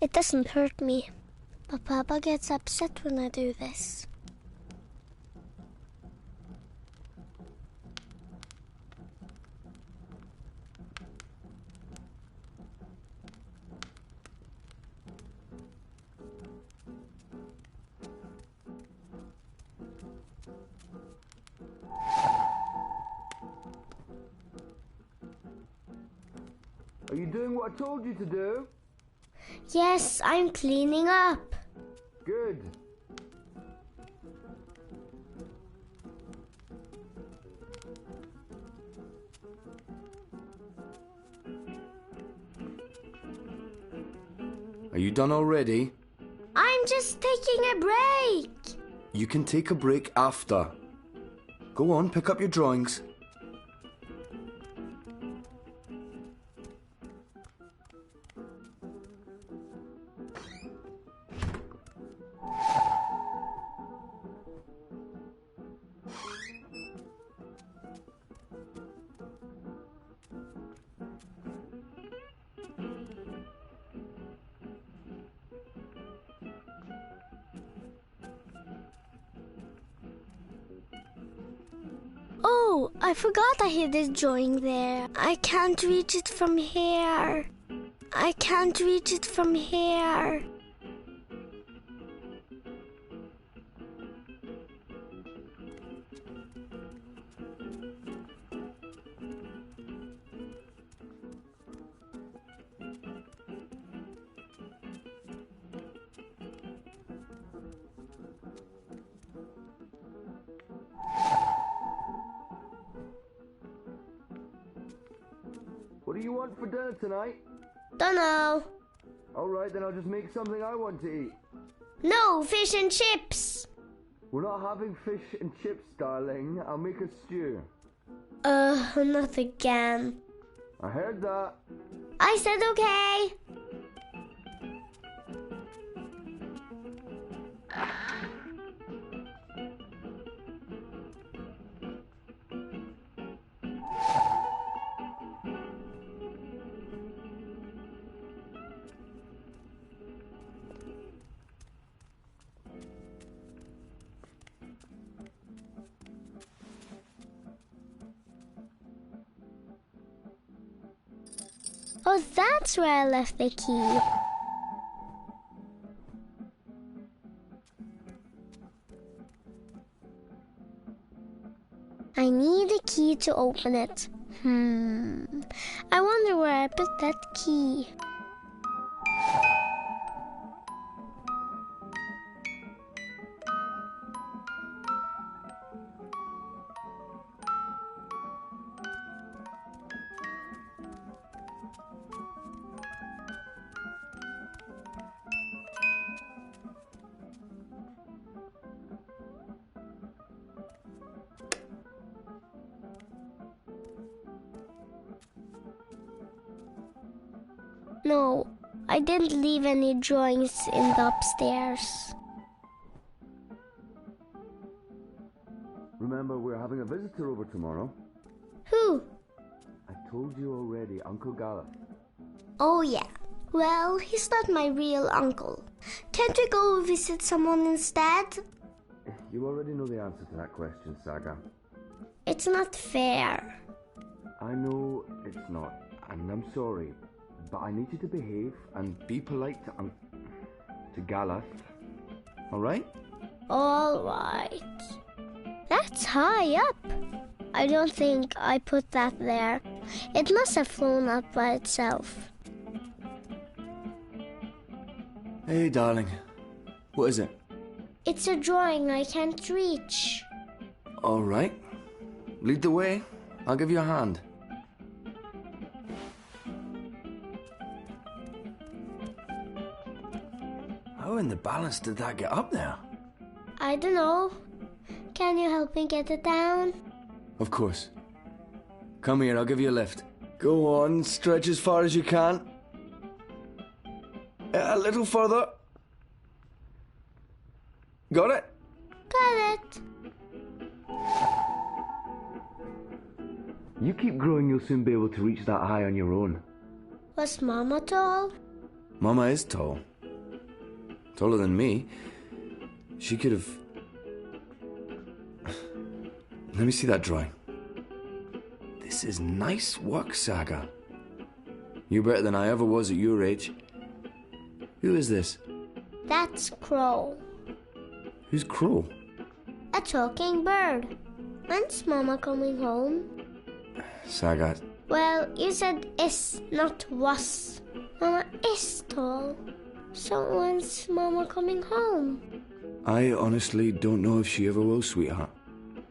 It doesn't hurt me, but Papa gets upset when I do this. Are you doing what I told you to do? Yes, I'm cleaning up. Good. Are you done already? I'm just taking a break. You can take a break after. Go on, pick up your drawings. Oh, I forgot I hid this drawing there. I can't reach it from here. I can't reach it from here. What do you want for dinner tonight? Dunno. Alright, then I'll just make something I want to eat. No, fish and chips. We're not having fish and chips, darling. I'll make a stew. Not again. I heard that. I said okay. Oh, that's where I left the key. I need a key to open it. I wonder where I put that key. No, I didn't leave any drawings in the upstairs. Remember, we're having a visitor over tomorrow. Who? I told you already, Uncle Gareth. Oh yeah. Well, he's not my real uncle. Can't we go visit someone instead? You already know the answer to that question, Saga. It's not fair. I know it's not, and I'm sorry. But I need you to behave and be polite to Gareth. Alright? Alright. That's high up. I don't think I put that there. It must have flown up by itself. Hey, darling. What is it? It's a drawing I can't reach. Alright. Lead the way. I'll give you a hand. How in the balance did that get up there? I don't know. Can you help me get it down? Of course. Come here, I'll give you a lift. Go on, stretch as far as you can. A little further. Got it? Got it. You keep growing, you'll soon be able to reach that high on your own. Was Mama tall? Mama is tall. Taller than me. She could have... Let me see that drawing. This is nice work, Saga. You're better than I ever was at your age. Who is this? That's Crow. Who's Crow? A talking bird. When's Mama coming home? Saga, Well, you said is, not was. Mama is tall. So when's Mama coming home? I honestly don't know if she ever will, sweetheart.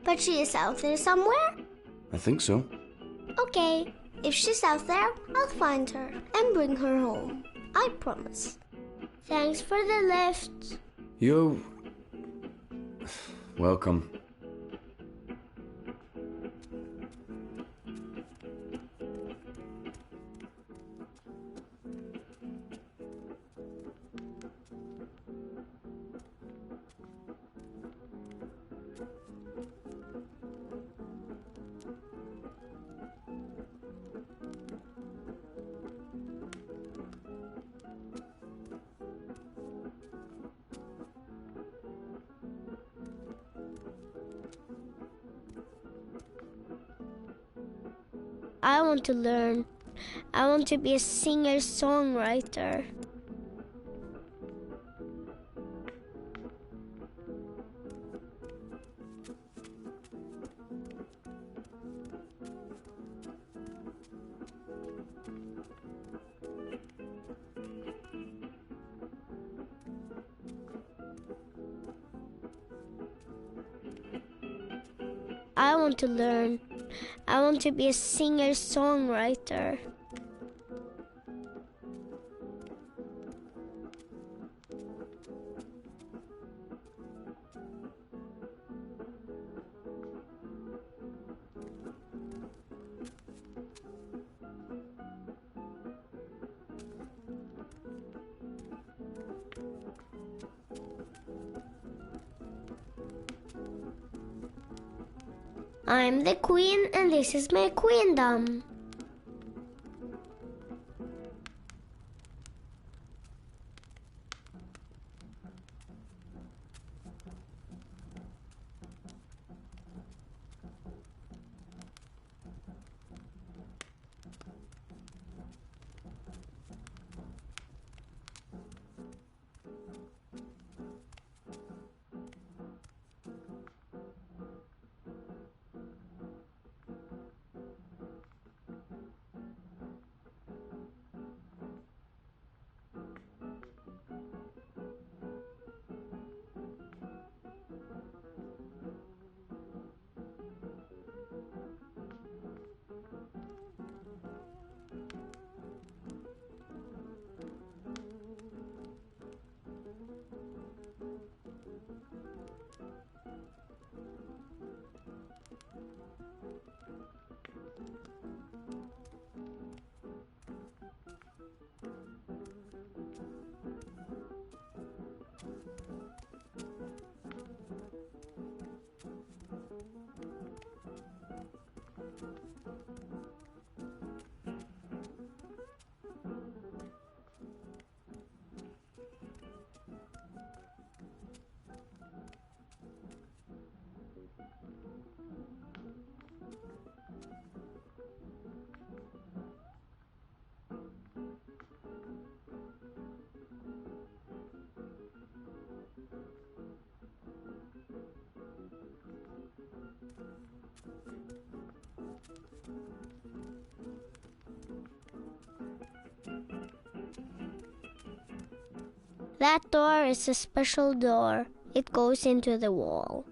But she is out there somewhere? I think so. Okay, if she's out there, I'll find her and bring her home. I promise. Thanks for the lift. You're welcome. I want to learn. I want to be a singer-songwriter. I want to learn. I want to be a singer-songwriter. I'm the queen and this is my queendom. That door is a special door. It goes into the wall.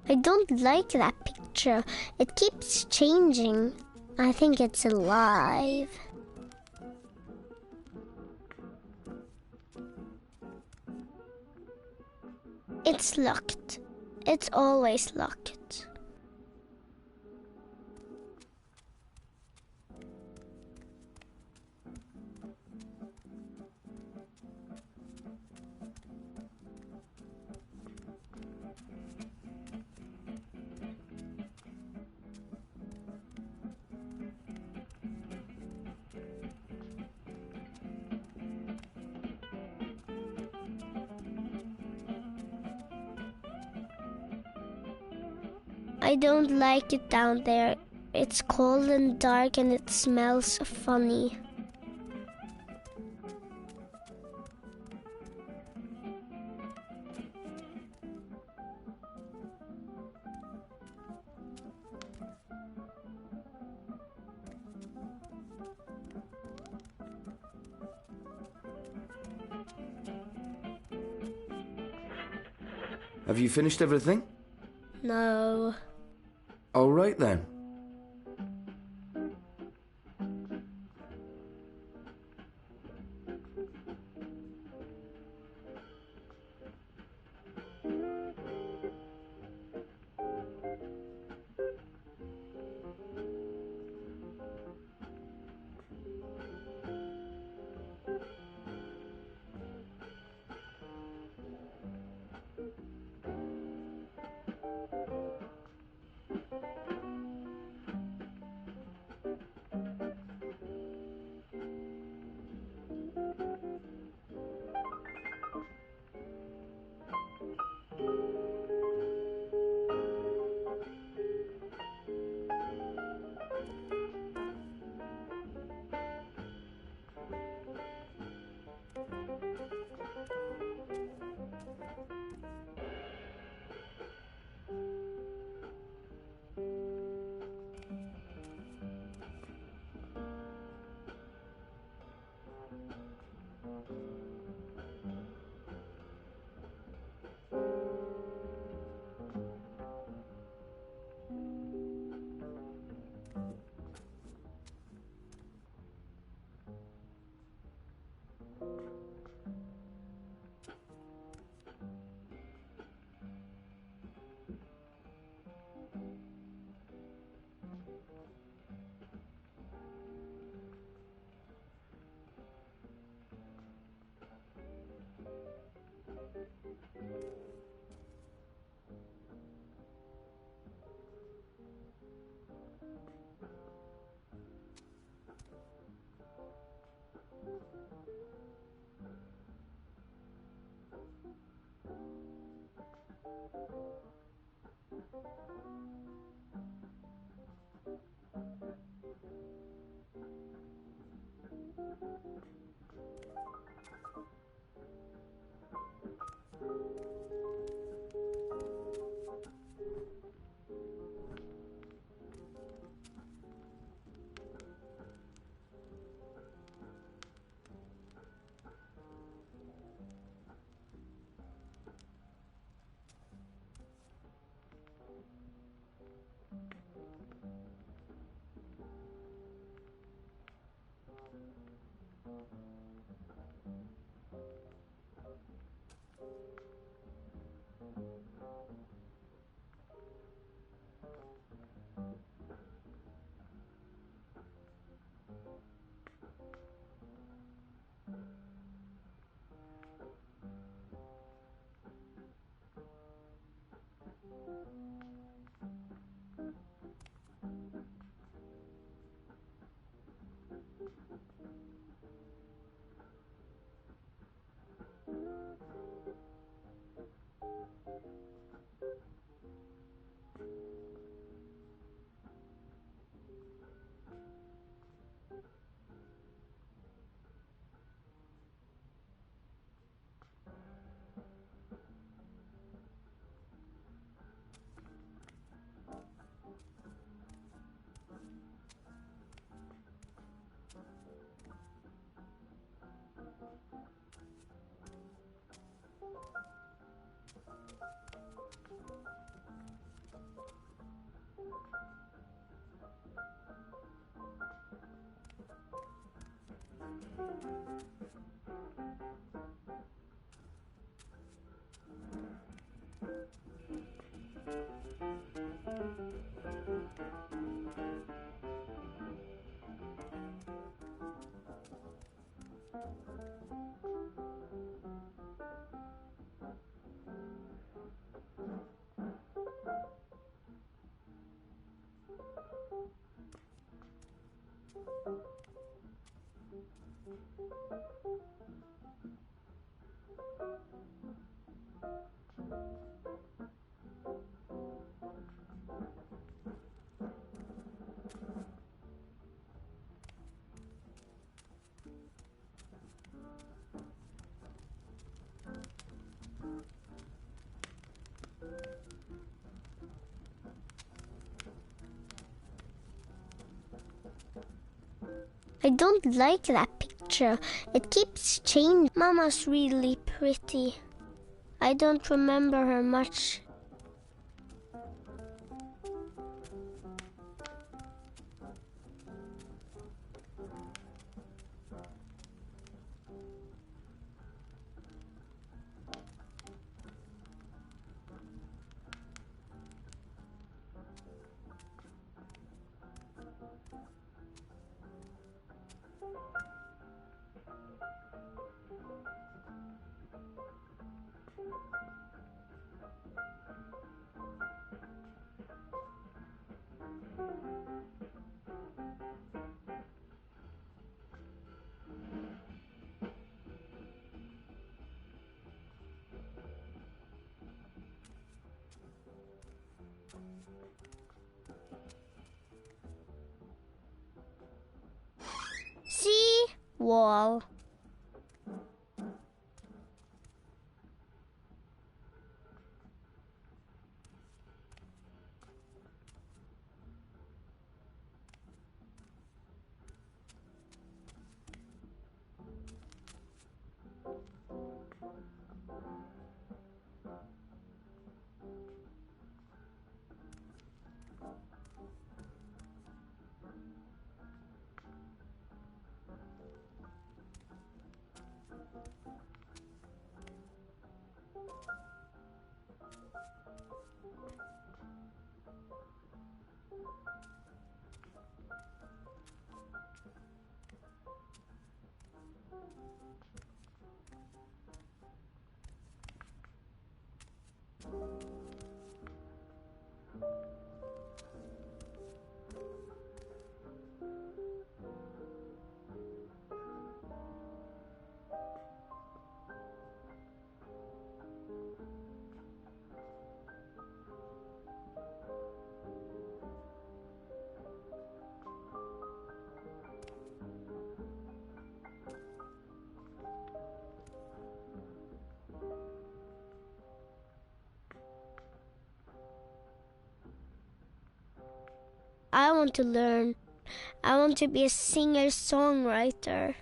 I don't like that picture. It keeps changing. I think it's alive. It's locked. It's always locked. I don't like it down there. It's cold and dark and it smells funny. Have you finished everything? No. All right then. I don't like that picture. It keeps changing. Mama's really pretty. I don't remember her much. See? Wall. I want to learn. I want to be a singer-songwriter.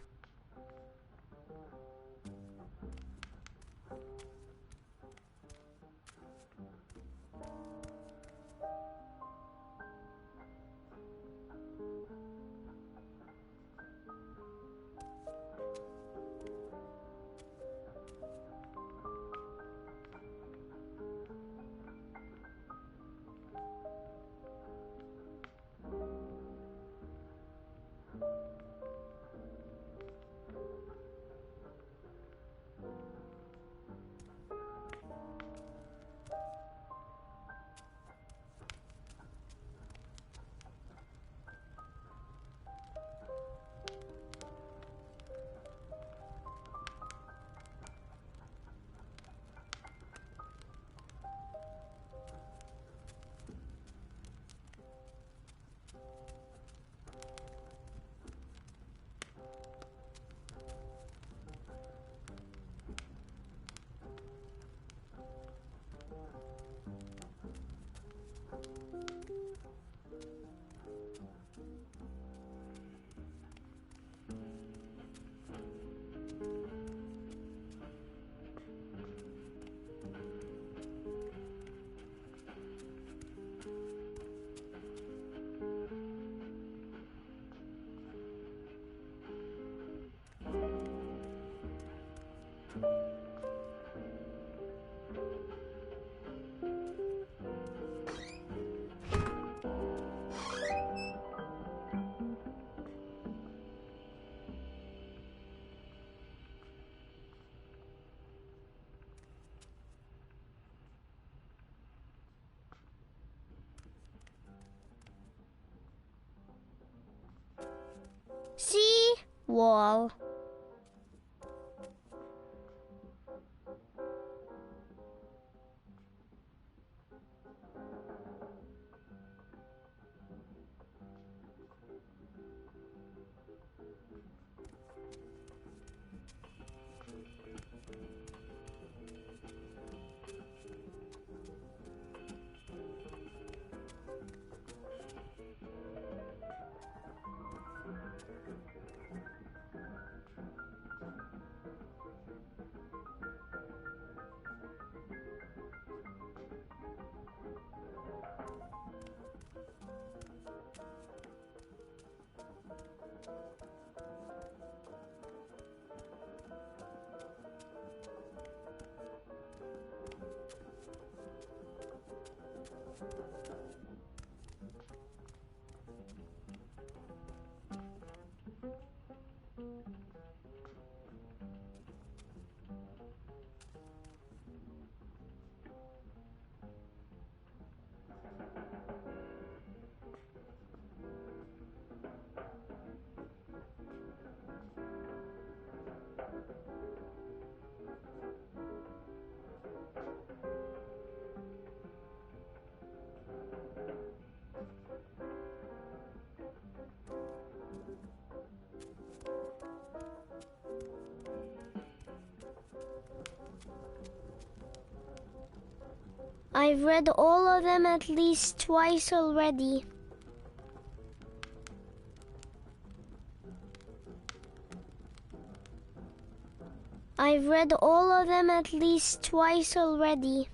See? Wall. I've read all of them at least twice already. I've read all of them at least twice already.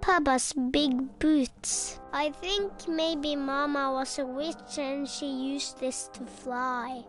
Papa's big boots. I think maybe Mama was a witch and she used this to fly.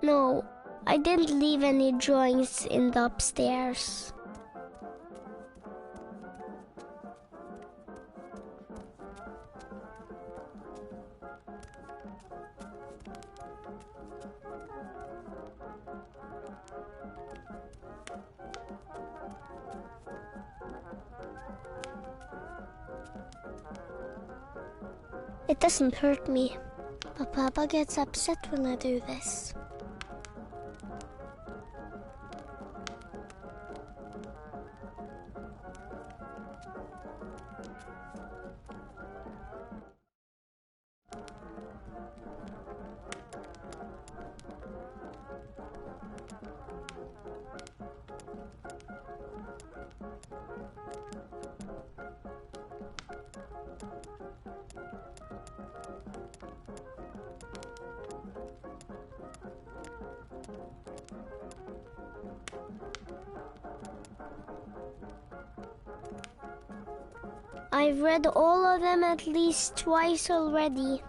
No, I didn't leave any drawings in the upstairs. It doesn't hurt me, but Papa gets upset when I do this. I've read all of them at least twice already.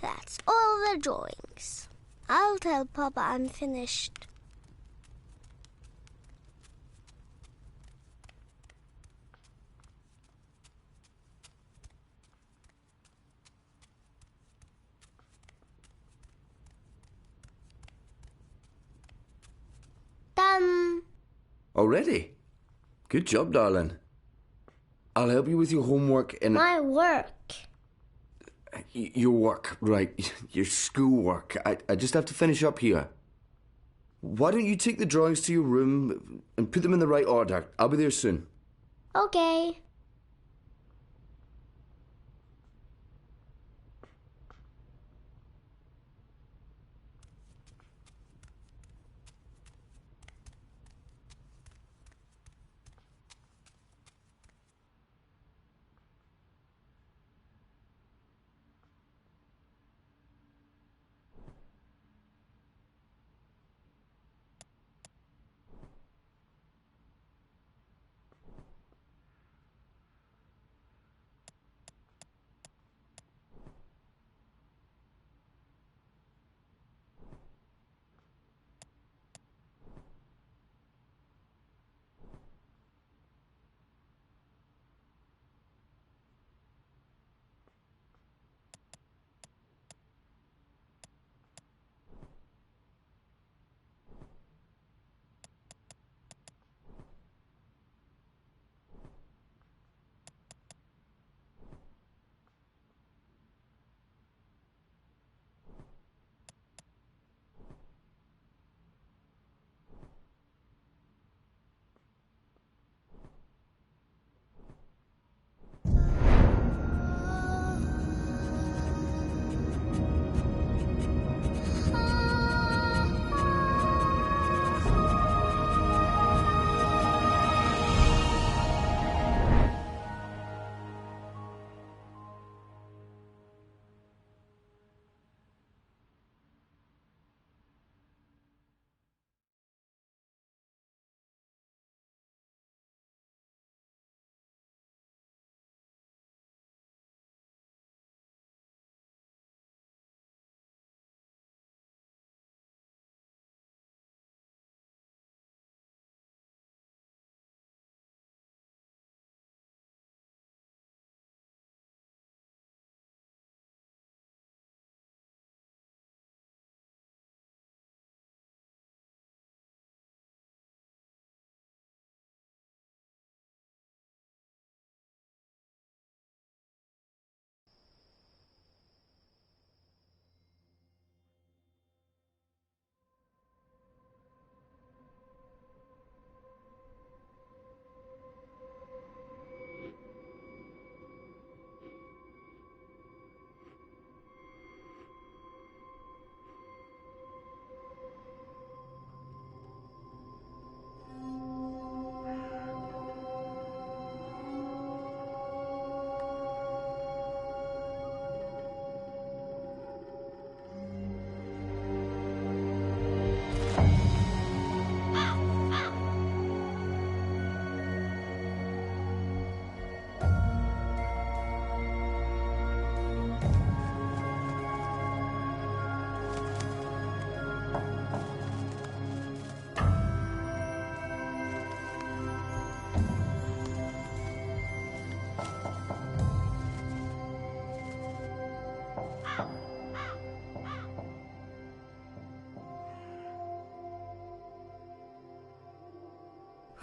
That's all the drawings. I'll tell Papa I'm finished. Done. Already? Good job, darling. I'll help you with your homework in... My work. Your work, right. Your schoolwork. I just have to finish up here. Why don't you take the drawings to your room and put them in the right order? I'll be there soon. Okay.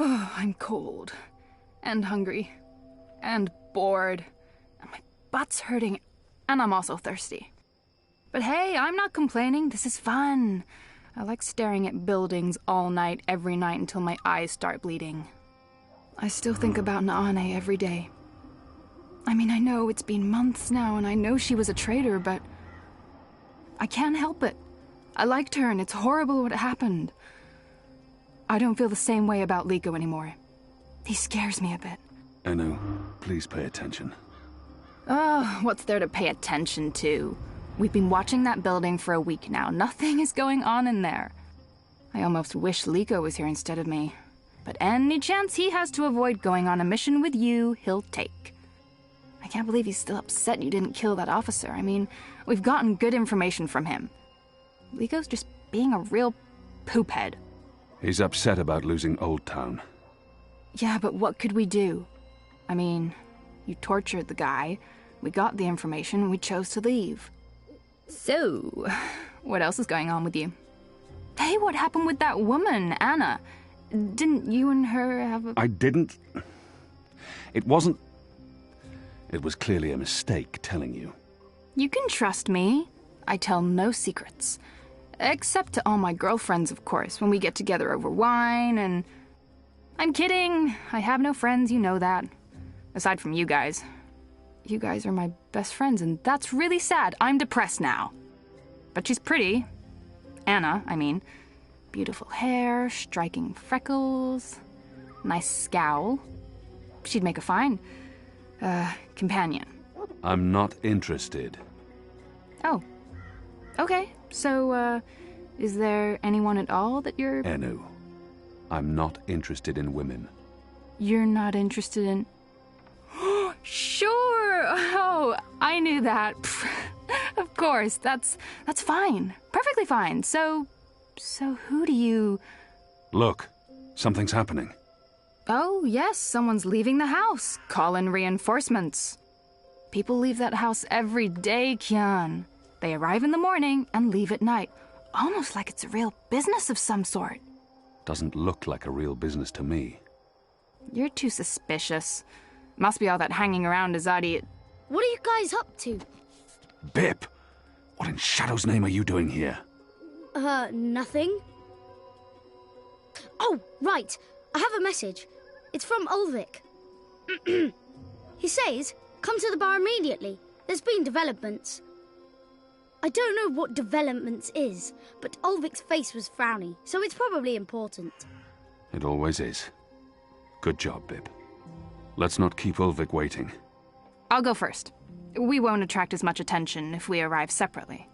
Oh, I'm cold. And hungry. And bored. And my butt's hurting. And I'm also thirsty. But hey, I'm not complaining. This is fun. I like staring at buildings all night, every night, until my eyes start bleeding. I still think about Naane every day. I mean, I know it's been months now, and I know she was a traitor, but I can't help it. I liked her, and it's horrible what happened. I don't feel the same way about Liko anymore. He scares me a bit. Enu, please pay attention. Oh, what's there to pay attention to? We've been watching that building for a week now. Nothing is going on in there. I almost wish Liko was here instead of me. But any chance he has to avoid going on a mission with you, he'll take. I can't believe he's still upset you didn't kill that officer. I mean, we've gotten good information from him. Liko's just being a real poophead. He's upset about losing Old Town. Yeah, but what could we do? I mean, you tortured the guy. We got the information and we chose to leave. So, what else is going on with you? Hey, what happened with that woman, Anna? Didn't you and her have a... I didn't... It wasn't... It was clearly a mistake telling you. You can trust me. I tell no secrets. Except to all my girlfriends, of course, when we get together over wine and... I'm kidding. I have no friends, you know that. Aside from you guys. You guys are my best friends, and that's really sad. I'm depressed now. But she's pretty. Anna, I mean. Beautiful hair, striking freckles, nice scowl. She'd make a fine, companion. I'm not interested. Oh. Okay, so, is there anyone at all that you're... Enu, I'm not interested in women. You're not interested in... Sure! Oh, I knew that. Of course, that's fine. Perfectly fine. So who do you... Look, something's happening. Oh, yes, someone's leaving the house. Call in reinforcements. People leave that house every day, Kian. They arrive in the morning and leave at night. Almost like it's a real business of some sort. Doesn't look like a real business to me. You're too suspicious. Must be all that hanging around Azadi. What are you guys up to? Bip! What in Shadow's name are you doing here? Nothing. Oh, right. I have a message. It's from Ulvik. He says, come to the bar immediately. There's been developments. I don't know what developments is, but Ulvik's face was frowny, so it's probably important. It always is. Good job, Bip. Let's not keep Ulvik waiting. I'll go first. We won't attract as much attention if we arrive separately.